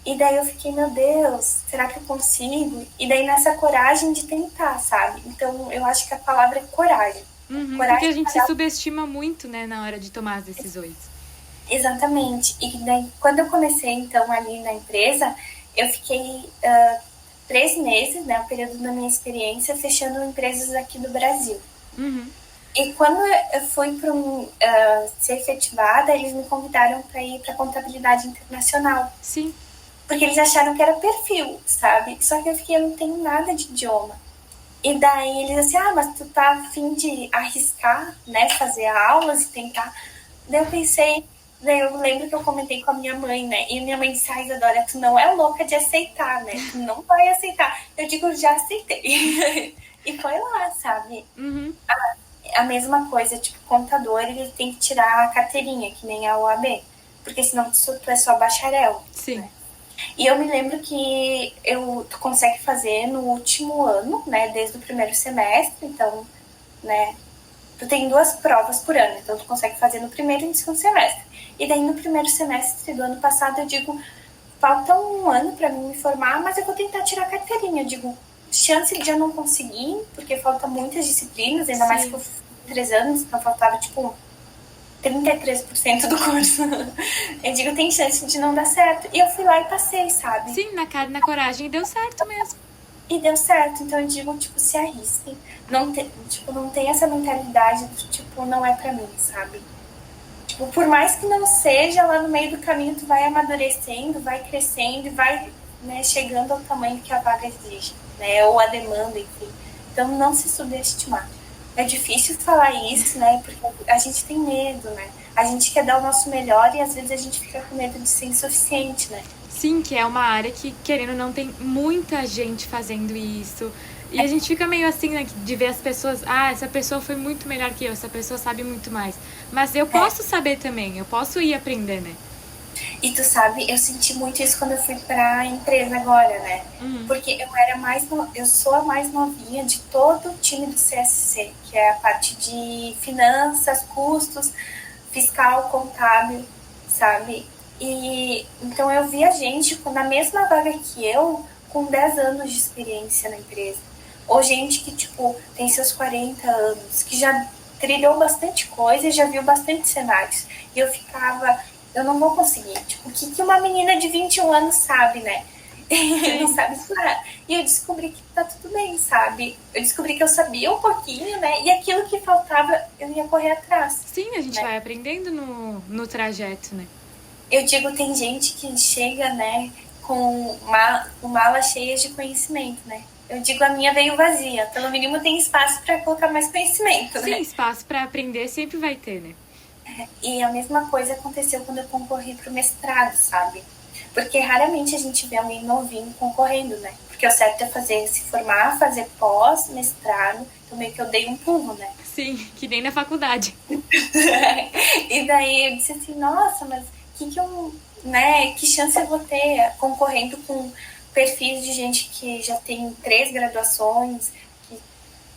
E daí eu fiquei, meu Deus, será que eu consigo? E daí nessa coragem de tentar, sabe? Então, eu acho que a palavra é coragem. Coragem porque a gente se subestima muito, né, na hora de tomar as decisões. Exatamente. E daí, quando eu comecei, então, ali na empresa, eu fiquei 3 meses, né, o período da minha experiência, fechando empresas aqui do Brasil. E quando eu fui para ser efetivada, eles me convidaram para ir para contabilidade internacional. Sim. Porque eles acharam que era perfil, sabe? Só que eu fiquei, eu não tenho nada de idioma. E daí eles assim, mas tu tá a fim de arriscar, né, fazer aulas e tentar. Daí eu pensei, daí eu lembro que eu comentei com a minha mãe, né, e minha mãe disse, Isadora, tu não é louca de aceitar, né, tu não vai aceitar. Eu digo, já aceitei. E foi lá, sabe? A mesma coisa, tipo, contador, ele tem que tirar a carteirinha, que nem a OAB, porque senão tu é só bacharel. Sim. Né? E eu me lembro que tu consegue fazer no último ano, né, desde o primeiro semestre, então, né, tu tem 2 provas por ano, então tu consegue fazer no primeiro e no segundo semestre. E daí no primeiro semestre do ano passado eu digo, falta um ano para mim me formar, mas eu vou tentar tirar a carteirinha. Eu digo, chance de eu não conseguir, porque falta muitas disciplinas, ainda mais que eu fiz 3 anos, então faltava, tipo, 33% do curso. Eu digo, tem chance de não dar certo. E eu fui lá e passei, sabe? Sim, na cara e na coragem deu certo mesmo. E deu certo, então eu digo, tipo, se arrisquem. Não tem essa mentalidade do, tipo, não é pra mim, sabe? Tipo, por mais que não seja, lá no meio do caminho tu vai amadurecendo, vai crescendo e vai, né, chegando ao tamanho que a vaga exige, né? Ou a demanda, enfim. Então, não se subestimar. É difícil falar isso, né? Porque a gente tem medo, né? A gente quer dar o nosso melhor e às vezes a gente fica com medo de ser insuficiente, né? Sim, que é uma área que, querendo ou não, tem muita gente fazendo isso. E a gente fica meio assim, né, de ver as pessoas, essa pessoa foi muito melhor que eu, essa pessoa sabe muito mais. Mas eu posso saber também, eu posso ir aprender, né? E tu sabe, eu senti muito isso quando eu fui pra empresa agora, né? Porque eu sou a mais novinha de todo o time do CSC, que é a parte de finanças, custos, fiscal, contábil, sabe? E então eu vi a gente na mesma vaga que eu, com 10 anos de experiência na empresa. Ou gente que, tipo, tem seus 40 anos, que já trilhou bastante coisa e já viu bastante cenários. E eu ficava, eu não vou conseguir. Tipo, o que uma menina de 21 anos sabe, né? Não sabe falar. E eu descobri que tá tudo bem, sabe? Eu descobri que eu sabia um pouquinho, né? E aquilo que faltava, eu ia correr atrás. Sim, a gente vai aprendendo no trajeto, né? Eu digo, tem gente que chega, né, com mala cheia de conhecimento, né? Eu digo, a minha veio vazia. Pelo mínimo tem espaço para colocar mais conhecimento, Sim, né? espaço para aprender sempre vai ter, né? E a mesma coisa aconteceu quando eu concorri pro mestrado, sabe? Porque raramente a gente vê alguém novinho concorrendo, né? Porque o certo é se formar, fazer pós, mestrado. Então meio que eu dei um pulo, né? Sim, que nem na faculdade. E daí eu disse assim, nossa, mas que chance eu vou ter concorrendo com perfis de gente que já tem 3 graduações, que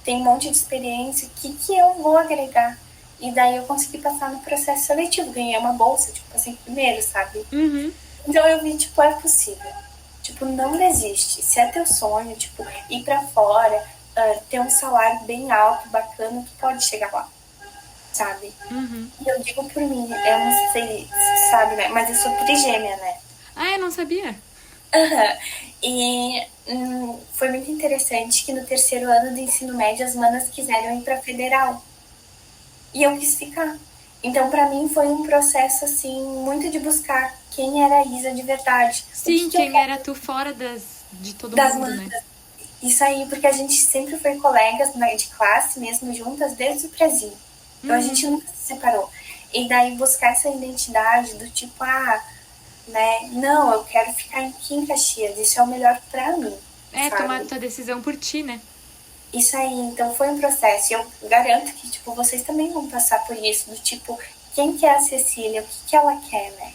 tem um monte de experiência, o que eu vou agregar? E daí eu consegui passar no processo seletivo, ganhei uma bolsa, tipo, passei primeiro, sabe? Então eu vi, tipo, é possível. Tipo, não desiste. Se é teu sonho, tipo, ir pra fora, ter um salário bem alto, bacana, tu pode chegar lá, sabe? E eu digo por mim, eu não sei, sabe, né? Mas eu sou trigêmea, né? Ah, eu não sabia. E foi muito interessante que no 3º ano do ensino médio as manas quiseram ir pra federal. E eu quis ficar. Então, pra mim, foi um processo, assim, muito de buscar quem era a Isa de verdade. Sim, quem era tu fora de todo mundo, manas, né? Isso aí, porque a gente sempre foi colegas, né, de classe, mesmo juntas, desde o prezinho. Então, a gente nunca se separou. E daí, buscar essa identidade do tipo, né, não, eu quero ficar aqui em Caxias, isso é o melhor pra mim. É, sabe? tomar tua decisão por ti, né? Isso aí, então foi um processo. E eu garanto que, tipo, vocês também vão passar por isso, do tipo, quem que é a Cecília, o que ela quer, né?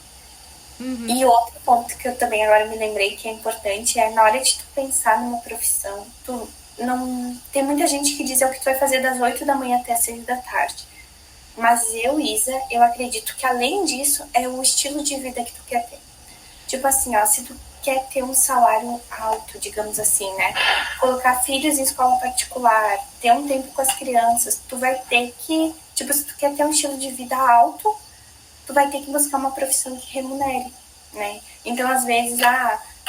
E outro ponto que eu também agora me lembrei que é importante é na hora de tu pensar numa profissão, tem muita gente que diz o que tu vai fazer das 8 da manhã até as 6 da tarde. Mas Isa, eu acredito que além disso é o estilo de vida que tu quer ter. Tipo assim, se tu quer ter um salário alto, digamos assim, né? Colocar filhos em escola particular, ter um tempo com as crianças, tu vai ter que, tipo, se tu quer ter um estilo de vida alto, tu vai ter que buscar uma profissão que remunere, né? Então, às vezes,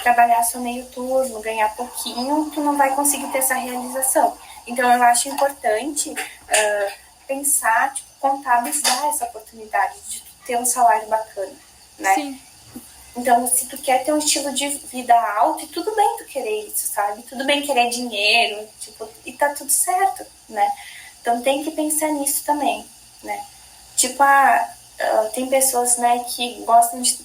trabalhar só meio turno, ganhar pouquinho, tu não vai conseguir ter essa realização. Então, eu acho importante pensar, tipo, contábeis dar essa oportunidade de tu ter um salário bacana, né? Sim. Então, se tu quer ter um estilo de vida alto, e tudo bem tu querer isso, sabe? Tudo bem querer dinheiro, tipo, e tá tudo certo, né? Então, tem que pensar nisso também, né? Tipo, tem pessoas, né, que gostam de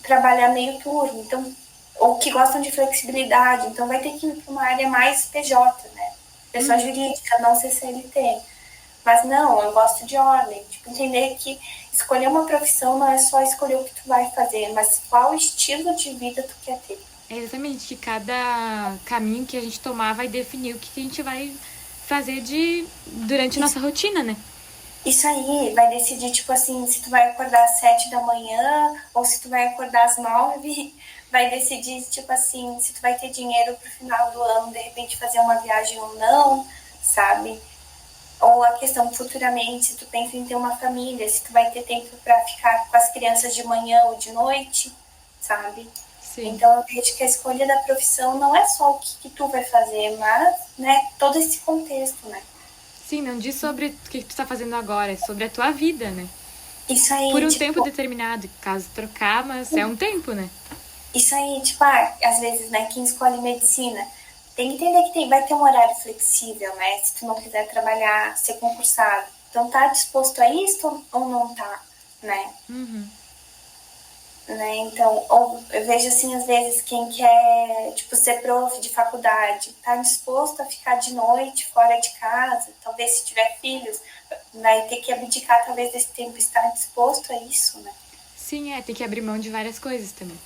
trabalhar meio turno, então, ou que gostam de flexibilidade, então vai ter que ir para uma área mais PJ, né? Pessoa jurídica, não CLT. Mas não, eu gosto de ordem. Tipo, entender que escolher uma profissão não é só escolher o que tu vai fazer, mas qual estilo de vida tu quer ter. É exatamente, que cada caminho que a gente tomar vai definir o que a gente vai fazer durante nossa rotina, né? Isso aí vai decidir, tipo assim, se tu vai acordar às 7 da manhã ou se tu vai acordar às 9 vai decidir, tipo assim, se tu vai ter dinheiro pro final do ano, de repente fazer uma viagem ou não, sabe? Ou a questão futuramente, se tu pensa em ter uma família, se tu vai ter tempo para ficar com as crianças de manhã ou de noite, sabe? Sim. Então eu vejo que a escolha da profissão não é só o que tu vai fazer, mas, né, todo esse contexto, né? Sim, não diz sobre o que tu tá fazendo agora, é sobre a tua vida, né? Isso aí, Por um tipo, tempo determinado, caso trocar, mas é um tempo, né? isso aí, tipo, às vezes, né, quem escolhe medicina tem que entender que vai ter um horário flexível, né? Se tu não quiser trabalhar, ser concursado. Então tá disposto a isso ou não tá, né? Né? Então, ou eu vejo assim, às vezes, quem quer, tipo, ser prof de faculdade, tá disposto a ficar de noite fora de casa, talvez se tiver filhos, vai ter que abdicar talvez desse tempo, estar disposto a isso, né? Sim, tem que abrir mão de várias coisas também.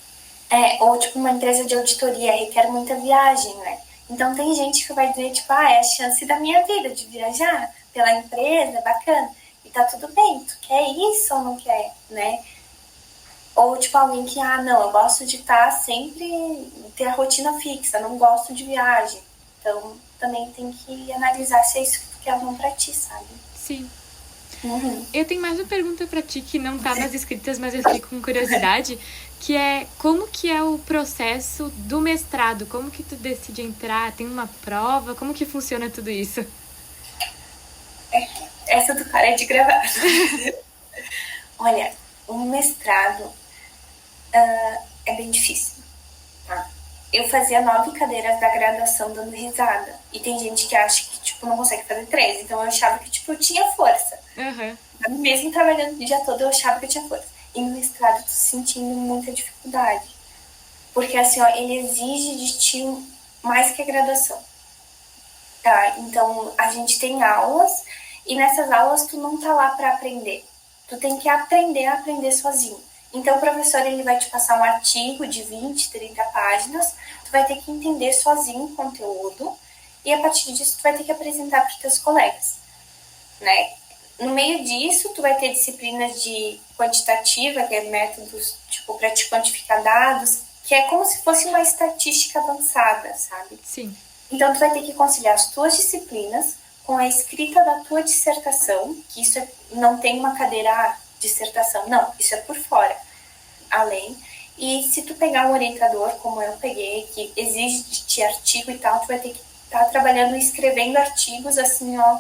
Ou tipo uma empresa de auditoria requer muita viagem, né? Então tem gente que vai dizer, tipo, é a chance da minha vida de viajar pela empresa, bacana. E tá tudo bem, tu quer isso ou não quer, né? Ou tipo alguém que, não, eu gosto de estar sempre, ter a rotina fixa, não gosto de viagem. Então também tem que analisar se é isso que tu quer ou não pra ti, sabe? Sim. Uhum. Eu tenho mais uma pergunta pra ti que não tá nas escritas, mas eu fiquei com curiosidade, que é como que é o processo do mestrado? Como que tu decide entrar? Tem uma prova? Como que funciona tudo isso? Essa do cara é de gravar. Olha, o mestrado é bem difícil, tá? Eu fazia 9 cadeiras da graduação dando risada. E tem gente que acha que, tipo, não consegue fazer 3. Então eu achava que, tipo, eu tinha força. Mesmo trabalhando o dia todo, eu achava que eu tinha força. E no mestrado eu tô sentindo muita dificuldade. Porque, assim, ó, ele exige de ti mais que a graduação. Tá? Então, a gente tem aulas. E nessas aulas, tu não tá lá pra aprender. Tu tem que aprender a aprender sozinho. Então, o professor ele vai te passar um artigo de 20, 30 páginas, tu vai ter que entender sozinho o conteúdo, e a partir disso tu vai ter que apresentar para os teus colegas, né? No meio disso, tu vai ter disciplinas de quantitativa, que é métodos, tipo, para te quantificar dados, que é como se fosse uma estatística avançada, sabe? Sim. Então, tu vai ter que conciliar as tuas disciplinas com a escrita da tua dissertação, que isso não tem uma cadeira dissertação, não, isso é por fora, além. E se tu pegar um orientador, como eu peguei, que exige de ti artigo e tal, tu vai ter que estar trabalhando e escrevendo artigos, assim, ó,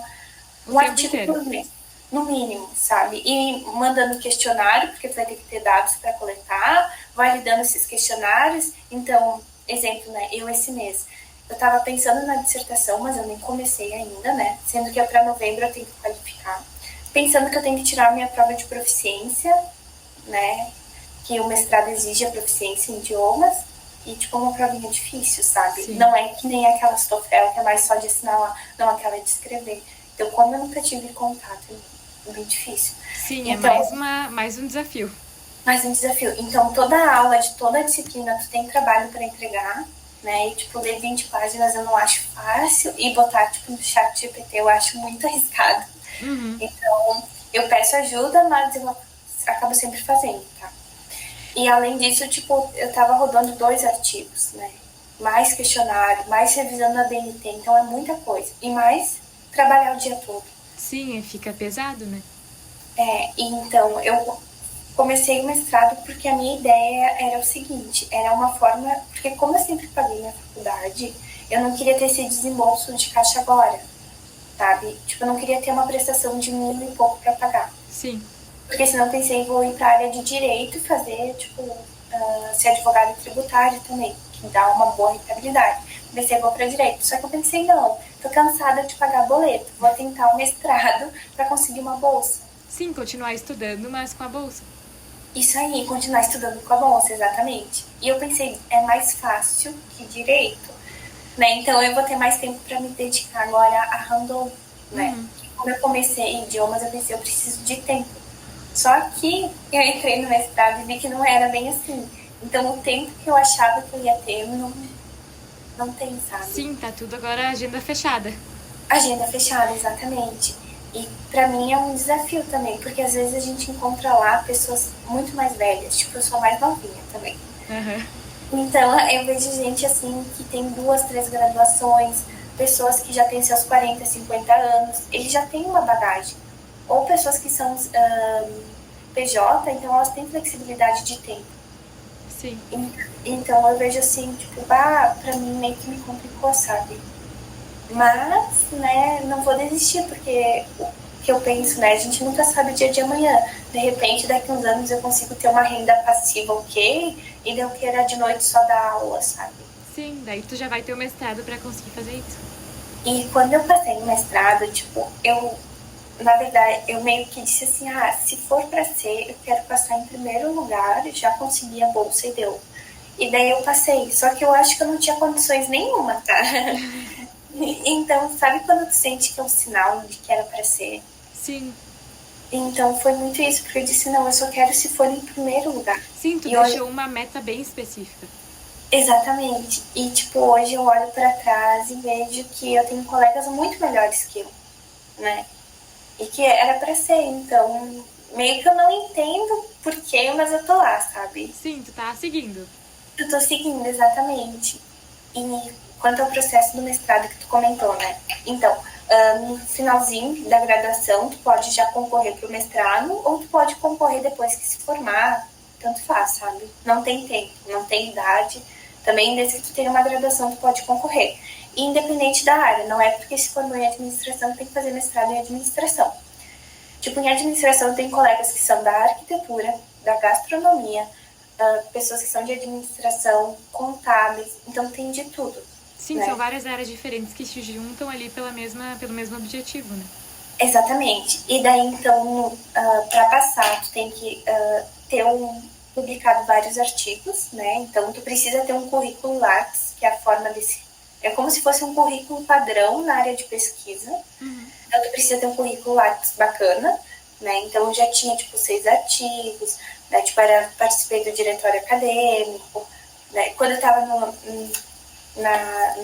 um artigo por mês, no mínimo, sabe? E mandando questionário, porque tu vai ter que ter dados para coletar, validando esses questionários. Então, exemplo, né, eu esse mês, eu tava pensando na dissertação, mas eu nem comecei ainda, né, sendo que para novembro eu tenho que qualificar. Pensando que eu tenho que tirar a minha prova de proficiência, né? Que o mestrado exige a proficiência em idiomas. E, tipo, uma provinha difícil, sabe? Sim. Não é que nem aquela TOEFL, que é mais só de assinar, não, aquela é de escrever. Então, como eu nunca tive contato, é bem difícil. Sim, então, é mais um desafio. Mais um desafio. Então, toda a aula de toda a disciplina, tu tem trabalho para entregar, né? E, tipo, ler 20 páginas eu não acho fácil. E botar, tipo, no chat GPT eu acho muito arriscado. Então, eu peço ajuda, mas eu acabo sempre fazendo, tá? E além disso, tipo, eu tava rodando 2 artigos, né? Mais questionário, mais revisando a BNT, então é muita coisa. E mais trabalhar o dia todo. Sim, fica pesado, né? E então eu comecei o mestrado porque a minha ideia era o seguinte, era uma forma, porque como eu sempre paguei minha faculdade, eu não queria ter esse desembolso de caixa agora. Sabe? Tipo, eu não queria ter uma prestação de 1.000 e pouco pra pagar. Sim. Porque senão eu pensei em vou ir pra área de direito e fazer, tipo, ser advogado tributário também, que dá uma boa rentabilidade. Pensei, vou pra direito. Só que eu pensei, não, tô cansada de pagar boleto, vou tentar um mestrado pra conseguir uma bolsa. Sim, continuar estudando, mas com a bolsa. Isso aí, continuar estudando com a bolsa, exatamente. E eu pensei, é mais fácil que direito, né? Então eu vou ter mais tempo para me dedicar agora a Randon, né? Como eu comecei idiomas, eu pensei, eu preciso de tempo. Só que eu entrei no mestrado e vi que não era bem assim. Então o tempo que eu achava que eu ia ter, não tem, sabe? Sim, tá tudo agora agenda fechada. Agenda fechada, exatamente. E pra mim é um desafio também, porque às vezes a gente encontra lá pessoas muito mais velhas. Tipo, eu sou mais novinha também. Então, eu vejo gente assim que tem 2, 3 graduações, pessoas que já têm seus 40, 50 anos, eles já têm uma bagagem. Ou pessoas que são PJ, então elas têm flexibilidade de tempo. Sim. Então eu vejo assim, tipo, pra mim meio que me complicou, sabe? Mas, né, não vou desistir, porque o que eu penso, né, a gente nunca sabe o dia de amanhã. De repente, daqui uns anos eu consigo ter uma renda passiva ok, e eu queira de noite só dar aula, sabe? Sim, daí tu já vai ter o mestrado pra conseguir fazer isso. E quando eu passei no mestrado, tipo, na verdade, eu meio que disse assim, se for pra ser, eu quero passar em primeiro lugar, já consegui a bolsa e deu. E daí eu passei, só que eu acho que eu não tinha condições nenhuma, tá? Então, sabe quando tu sente que é um sinal de que era pra ser? Sim. Então foi muito isso, porque eu disse, não, eu só quero se for em primeiro lugar. Sim, tu e deixou hoje, uma meta bem específica. exatamente. E tipo, hoje eu olho pra trás e vejo que eu tenho colegas muito melhores que eu, né? E que era pra ser, então meio que eu não entendo porquê, mas eu tô lá, sabe? Sim, tu tá seguindo. Eu tô seguindo, exatamente. E quanto ao processo do mestrado que tu comentou, né? Então, no finalzinho da graduação, tu pode já concorrer pro mestrado ou tu pode concorrer depois que se formar, tanto faz, sabe? Não tem tempo, não tem idade. Também, desde que tu tenha uma graduação, tu pode concorrer. E independente da área, não é porque se formou em administração que tem que fazer mestrado em administração. Tipo, em administração tem colegas que são da arquitetura, da gastronomia, pessoas que são de administração, contábeis, então tem de tudo. Sim, Né? são várias áreas diferentes que se juntam ali pelo mesmo objetivo, né? Exatamente. E daí, então, para passar, tu tem que ter publicado vários artigos, né? Então, tu precisa ter um currículo Lattes, que é a forma desse... É como se fosse um currículo padrão na área de pesquisa. Então, tu precisa ter um currículo Lattes bacana, né? Então, eu já tinha, tipo, 6 artigos, né? Tipo, participei do diretório acadêmico, né? Quando eu estava no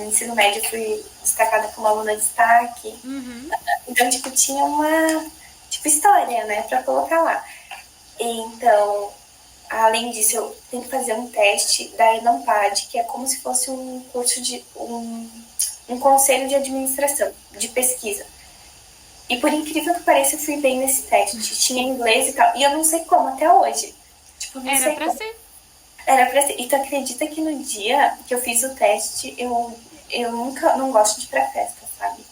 ensino médio, eu fui destacada como aluna de destaque. Então, tipo, tinha uma, tipo, história, né, pra colocar lá. Então, além disso, eu tenho que fazer um teste da ENAMPAD, que é como se fosse um curso de... um conselho de administração, de pesquisa. E por incrível que pareça, eu fui bem nesse teste. Tinha inglês e tal. E eu não sei como até hoje. Tipo, não Era sei pra como. ser. Era pra ser. E tu acredita que no dia que eu fiz o teste, eu nunca não gosto de ir pra festa, sabe?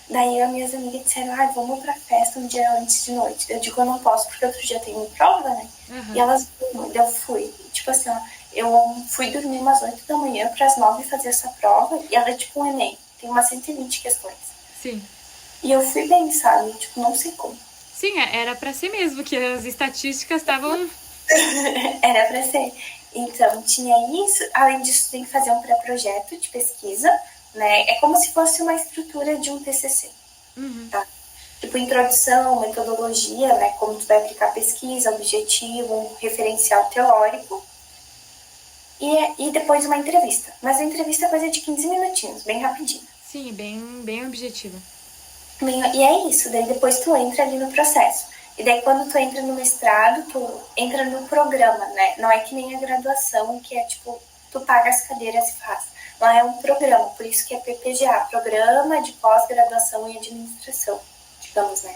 Daí as minhas amigas disseram, vamos pra festa um dia antes de noite. Eu digo, eu não posso, porque outro dia tem prova, né? E elas, eu fui. Tipo assim, ó, eu fui dormir umas 8 da manhã pras 9 fazer essa prova. E ela é tipo um Enem. Tem umas 120 questões. Sim. E eu fui bem, sabe? Tipo, não sei como. Sim, era pra ser mesmo, que as estatísticas estavam... Era pra ser. Então, tinha isso. Além disso, tem que fazer um pré-projeto de pesquisa, né? É como se fosse uma estrutura de um TCC. Tá? Tipo, introdução, metodologia, né? Como tu vai aplicar pesquisa, objetivo, um referencial teórico. E depois uma entrevista. Mas a entrevista é coisa de 15 minutinhos, bem rapidinho. Sim, bem objetiva. E é isso, daí depois tu entra ali no processo. E daí quando tu entra no mestrado, tu entra no programa, né? Não é que nem a graduação, que é tipo, tu paga as cadeiras e faz. Lá é um programa, por isso que é PPGA, Programa de Pós-Graduação em Administração, digamos, né?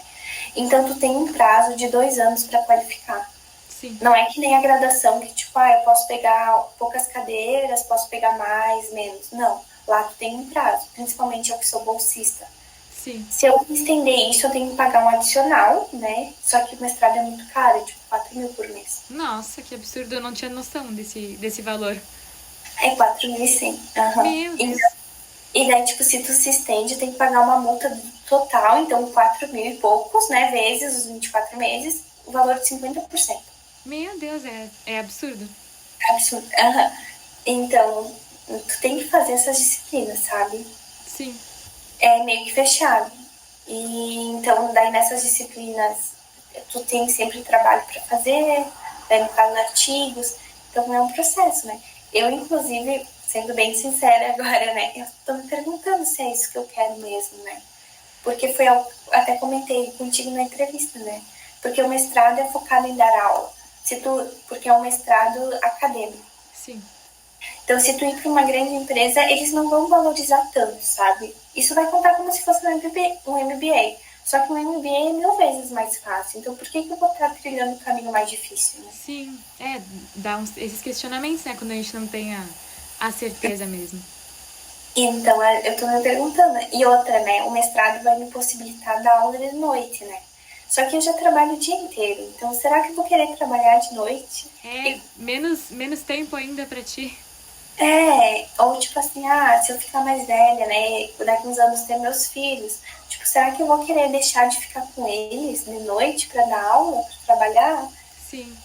Então tu tem um prazo de 2 anos para qualificar. Sim. Não é que nem a graduação, que tipo, eu posso pegar poucas cadeiras, posso pegar mais, menos. Não, lá tu tem um prazo, principalmente eu que sou bolsista. Sim. Se eu estender isso, eu tenho que pagar um adicional, né? Só que o mestrado é muito caro, é tipo 4 mil por mês. Nossa, que absurdo, eu não tinha noção desse valor. É 4.100. Meu Deus. E daí, tipo, se tu se estende, tem que pagar uma multa total, então 4 mil e poucos, né? Vezes os 24 meses, o valor de 50%. Meu Deus, é absurdo. Absurdo. Então, tu tem que fazer essas disciplinas, sabe? Sim. É meio que fechado. E então, daí nessas disciplinas, tu tem sempre trabalho para fazer, daí no caso artigos, então é um processo, né? Eu, inclusive, sendo bem sincera agora, né? Eu tô me perguntando se é isso que eu quero mesmo, né? Porque foi algo, até comentei contigo na entrevista, né? Porque o mestrado é focado em dar aula. Porque é um mestrado acadêmico. Sim. Então, se tu ir para uma grande empresa, eles não vão valorizar tanto, sabe? Isso vai contar como se fosse um MBA. Só que um MBA é 1000 vezes mais fácil. Então, por que eu vou estar trilhando o caminho mais difícil, né? Sim, dá esses questionamentos, né? Quando a gente não tem a certeza mesmo. Então, eu tô me perguntando. E outra, né? O mestrado vai me possibilitar dar aula de noite, né? Só que eu já trabalho o dia inteiro. Então, será que eu vou querer trabalhar de noite? Menos tempo ainda pra ti. Ou tipo assim, se eu ficar mais velha, né? Daqui uns anos ter meus filhos. Tipo, será que eu vou querer deixar de ficar com eles de noite pra dar aula, pra trabalhar? Sim.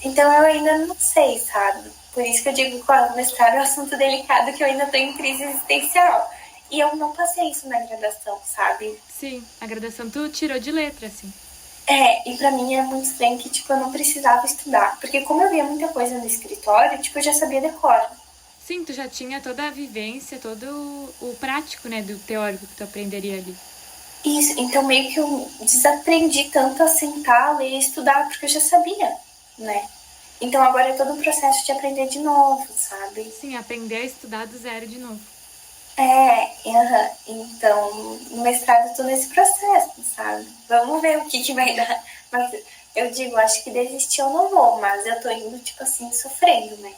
Então eu ainda não sei, sabe? Por isso que eu digo que o mestrado é um assunto delicado que eu ainda tô em crise existencial. E eu não passei isso na graduação, sabe? Sim, a graduação tu tirou de letra, assim. E pra mim é muito estranho que, tipo, eu não precisava estudar. Porque como eu via muita coisa no escritório, tipo, eu já sabia decor. Sim, tu já tinha toda a vivência, todo o prático, né, do teórico que tu aprenderia ali. Isso, então meio que eu desaprendi tanto a sentar, ler e estudar, porque eu já sabia, né? Então agora é todo um processo de aprender de novo, sabe? Sim, aprender a estudar do zero de novo. Então no mestrado eu tô nesse processo, sabe? Vamos ver o que vai dar. Mas eu digo, acho que desistir eu não vou, mas eu tô indo, tipo assim, sofrendo, né?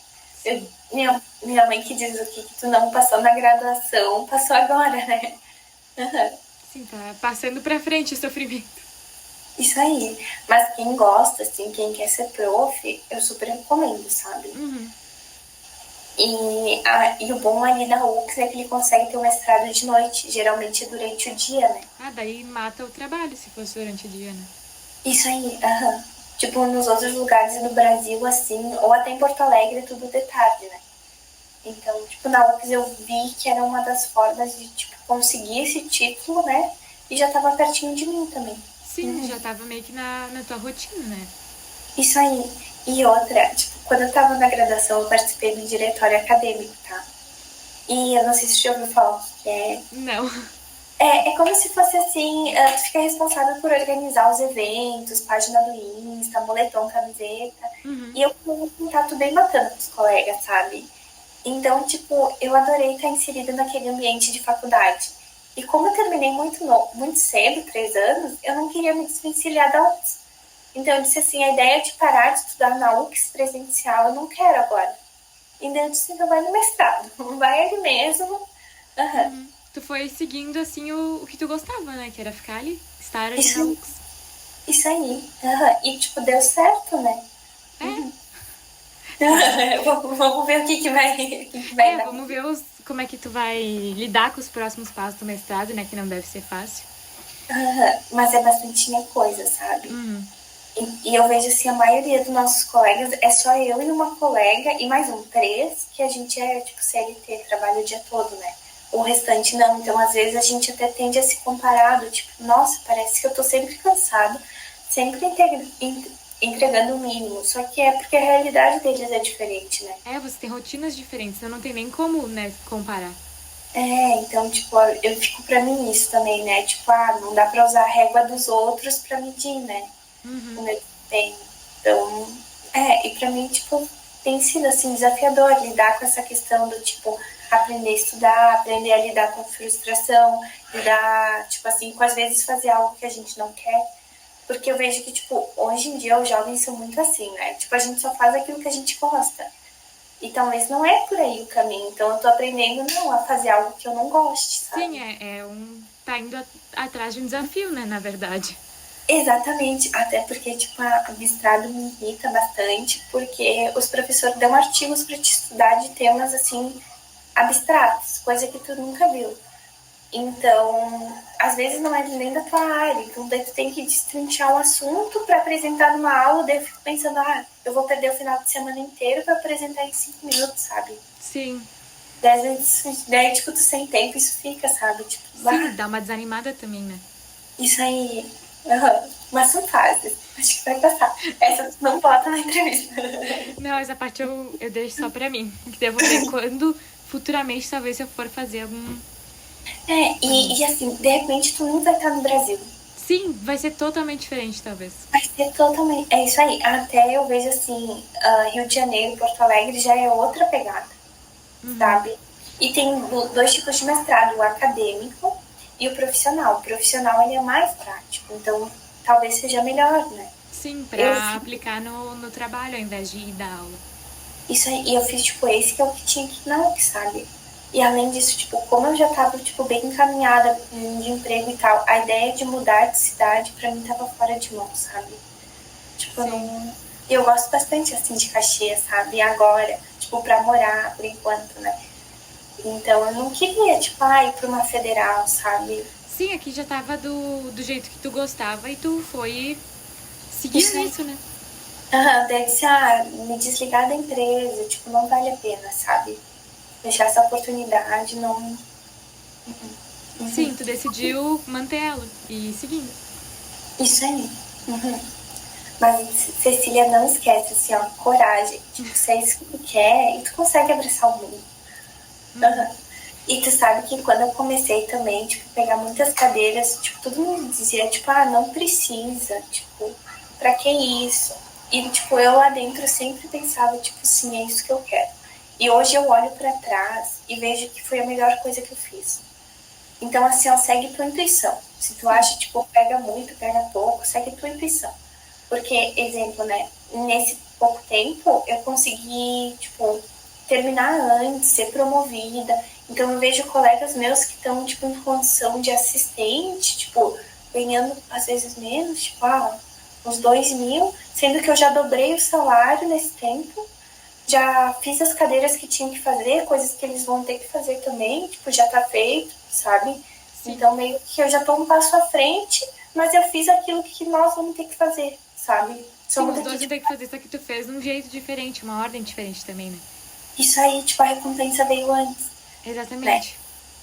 Minha mãe que diz o que tu não passou na graduação, passou agora, né? Sim, tá passando pra frente o sofrimento. Isso aí. Mas quem gosta, assim, quem quer ser prof, eu super recomendo, sabe? Uhum. E o bom ali da UX é que ele consegue ter um mestrado de noite, geralmente durante o dia, né? Daí mata o trabalho se fosse durante o dia, né? Isso aí, Tipo, nos outros lugares do Brasil, assim, ou até em Porto Alegre, é tudo de tarde, né? Então, tipo, na UX eu vi que era uma das formas de, tipo, conseguir esse título, né? E já tava pertinho de mim também. Sim, já tava meio que na tua rotina, né? Isso aí. E outra, tipo, quando eu tava na graduação, eu participei do diretório acadêmico, tá? E eu não sei se você já ouviu falar o que é. Não. É como se fosse assim, tu fica responsável por organizar os eventos, página do Insta, moletom, camiseta. E eu tenho um contato bem bacana com os colegas, sabe? Então, tipo, eu adorei estar inserida naquele ambiente de faculdade. E como eu terminei muito cedo, 3 anos, eu não queria me desvencilhar da UFS. Então eu disse assim, a ideia de parar de estudar na UFS presencial eu não quero agora. Então eu disse, então vai no mestrado, vai ali mesmo. Tu foi seguindo, assim, o que tu gostava, né? Que era ficar ali, estar ali Isso na aí. UX. Isso aí. E tipo, deu certo, né? Vamos ver o que vai dar. Vamos ver como é que tu vai lidar com os próximos passos do mestrado, né? Que não deve ser fácil. Mas é bastante coisa, sabe? E eu vejo assim, a maioria dos nossos colegas é só eu e uma colega e mais 3, que a gente é tipo CLT, trabalha o dia todo, né? O restante não. Então, às vezes, a gente até tende a se comparar, do tipo, nossa, parece que eu tô sempre cansado, sempre entregando o mínimo. Só que é porque a realidade deles é diferente, né? Você tem rotinas diferentes, então não tem nem como, né, comparar. Então, tipo, eu fico pra mim isso também, né? Tipo, não dá pra usar a régua dos outros pra medir, né? O meu desempenho. Então, e pra mim, tipo, tem sido, assim, desafiador lidar com essa questão do, tipo, aprender a estudar, aprender a lidar com a frustração, lidar, tipo assim, com às vezes fazer algo que a gente não quer. Porque eu vejo que, tipo, hoje em dia os jovens são muito assim, né? Tipo, a gente só faz aquilo que a gente gosta. E talvez não é por aí o caminho. Então eu tô aprendendo a fazer algo que eu não goste, sabe? Sim, tá indo atrás de um desafio, né, na verdade. Exatamente, até porque, tipo, a mestrado me irrita bastante, porque os professores dão artigos para te estudar de temas, assim, abstratos, coisa que tu nunca viu. Então, às vezes não é nem da tua área, então daí tu tem que destrinchar o assunto para apresentar numa aula, daí eu fico pensando, eu vou perder o final de semana inteiro para apresentar em 5 minutos, sabe? Sim. Daí, tipo, tu sem tempo, isso fica, sabe? Tipo, sim, dá uma desanimada também, né? Isso aí. Mas são fases. Acho que vai passar. Essa tu não bota na entrevista. Não, essa parte eu deixo só pra mim. Que eu vou ver quando, futuramente, talvez eu for fazer algum... E assim, de repente tu não vai estar no Brasil. Sim, vai ser totalmente diferente, talvez. Vai ser totalmente... É isso aí. Até eu vejo assim, Rio de Janeiro, Porto Alegre já é outra pegada. sabe? E tem dois tipos de mestrado, o acadêmico e o profissional. O profissional, ele é mais prático, então talvez seja melhor, né? Sim, Eu pra aplicar no trabalho ao invés de ir dar aula. Isso aí, e eu fiz, tipo, esse que é o que tinha que não, sabe? E além disso, tipo, como eu já tava, tipo, bem encaminhada de emprego e tal, a ideia de mudar de cidade, pra mim, tava fora de mão, sabe? Tipo, eu não... Eu gosto bastante, assim, de Caxias, sabe? E agora, tipo, pra morar, por enquanto, né? Então, eu não queria, tipo, ir pra uma federal, sabe? Sim, aqui já tava do jeito que tu gostava e tu foi seguir Isso aí. nisso, né? Daí disse, me desligar da empresa, tipo, não vale a pena, sabe? Deixar essa oportunidade, não... Sim, tu decidiu manter ela e ir seguindo. Isso aí. Mas, Cecília, não esquece, assim, ó, coragem. Tipo, se é isso que tu quer, e tu consegue abraçar o mundo. E tu sabe que quando eu comecei também, tipo, pegar muitas cadeiras, tipo, todo mundo dizia, tipo, não precisa, tipo, pra que isso? E, tipo, eu lá dentro sempre pensava, tipo, sim, é isso que eu quero. E hoje eu olho pra trás e vejo que foi a melhor coisa que eu fiz. Então, assim, ó, segue tua intuição. Se tu acha, tipo, pega muito, pega pouco, segue tua intuição. Porque, exemplo, né, nesse pouco tempo eu consegui, tipo, terminar antes, ser promovida. Então eu vejo colegas meus que estão, tipo, em condição de assistente, tipo, ganhando às vezes menos, tipo, uns 2.000, sendo que eu já dobrei o salário nesse tempo, já fiz as cadeiras que tinha que fazer, coisas que eles vão ter que fazer também, tipo, já tá feito, sabe? Sim. Então meio que eu já tô um passo à frente, mas eu fiz aquilo que nós vamos ter que fazer, sabe? Sim, os dois vão ter que fazer isso que tu fez de um jeito diferente, uma ordem diferente também, né? Isso aí, tipo, a recompensa veio antes, né? Exatamente.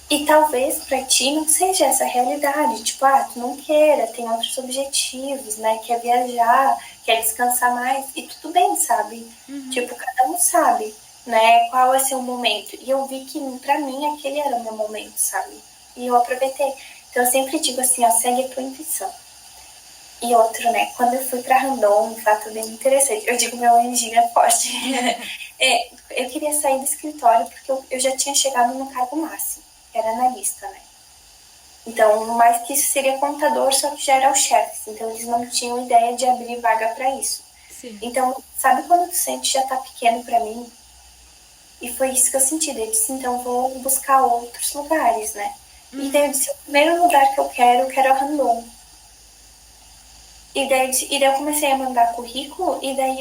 E talvez pra ti não seja essa a realidade. Tipo, tu não queira, tem outros objetivos, né? Quer viajar, quer descansar mais. E tudo bem, sabe? Tipo, cada um sabe, né? Qual é seu momento. E eu vi que pra mim aquele era o meu momento, sabe? E eu aproveitei. Então eu sempre digo assim, segue a tua intuição. E outro, né? Quando eu fui pra Randon, um fato bem interessante. Eu digo meu anjinho é forte. Eu queria sair do escritório porque eu já tinha chegado no cargo máximo. Era analista, né? Então, mais que isso seria contador, só que já era os chefes. Então, eles não tinham ideia de abrir vaga para isso. Sim. Então, sabe quando tu sente já tá pequeno para mim? E foi isso que eu senti. Eu disse, então, vou buscar outros lugares, né? E daí eu disse, o primeiro lugar que eu quero a Randon. E daí eu comecei a mandar currículo e daí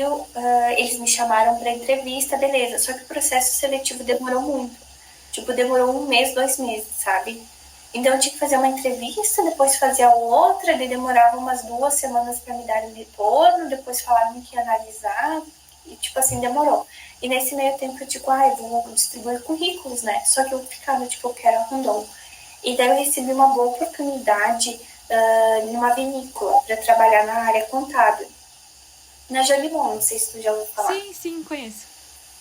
eles me chamaram para entrevista, beleza. Só que o processo seletivo demorou muito. Tipo, demorou 1 mês, 2 meses, sabe? Então eu tinha que fazer uma entrevista, depois fazer a outra, daí demorava umas 2 semanas para me dar um retorno, depois falaram que ia analisar, e tipo assim, demorou. E nesse meio tempo eu digo, eu vou distribuir currículos, né? Só que eu ficava, tipo, eu quero a Randon. E daí eu recebi uma boa oportunidade numa vinícola para trabalhar na área contábil. Na Jolimon, não sei se tu já ouviu falar. Sim, conheço.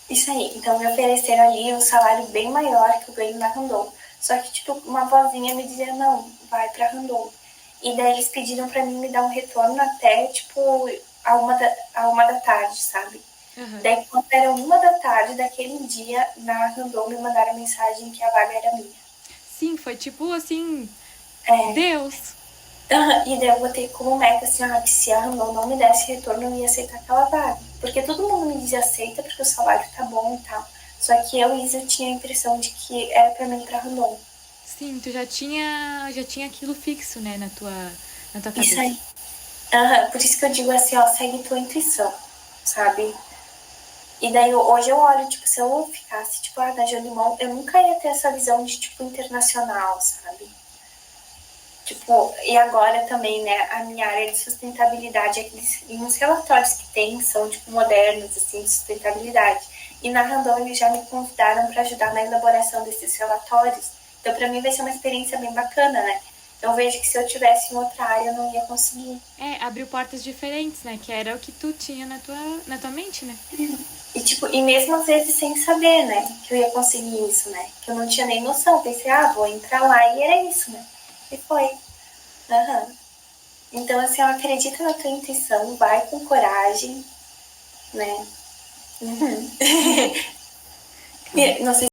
Isso aí. Então me ofereceram ali um salário bem maior que eu ganho na Randon. Só que, tipo, uma vozinha me dizia, não, vai pra Randon. E daí eles pediram pra mim me dar um retorno até, tipo, a 1 da tarde, sabe? Daí, quando era 1 da tarde daquele dia, na Randon me mandaram mensagem que a vaga era minha. Sim, foi tipo assim, Deus. E daí eu botei como meta assim, que se a Randon não me desse retorno, eu ia aceitar aquela vaga. Porque todo mundo me dizia aceita porque o salário tá bom e tal. Só que eu e Isa tinha a impressão de que era pra mim ir pra Randon. Sim, tu já tinha aquilo fixo, né, na tua cabeça. Isso aí. Por isso que eu digo assim, segue tua intuição, sabe? E daí hoje eu olho, tipo, se eu ficasse, tipo, na Jolimon, eu nunca ia ter essa visão de, tipo, internacional, sabe? Tipo, e agora também, né, a minha área de sustentabilidade, uns relatórios que tem são, tipo, modernos, assim, de sustentabilidade. E na Randon eles já me convidaram para ajudar na elaboração desses relatórios. Então, para mim vai ser uma experiência bem bacana, né? Eu vejo que se eu tivesse em outra área, eu não ia conseguir. Abriu portas diferentes, né? Que era o que tu tinha na tua mente, né? E, tipo, e mesmo às vezes sem saber, né, que eu ia conseguir isso, né? Que eu não tinha nem noção. Pensei, vou entrar lá e era isso, né? E foi. Então, assim, acredita na tua intuição, vai com coragem, né? Não sei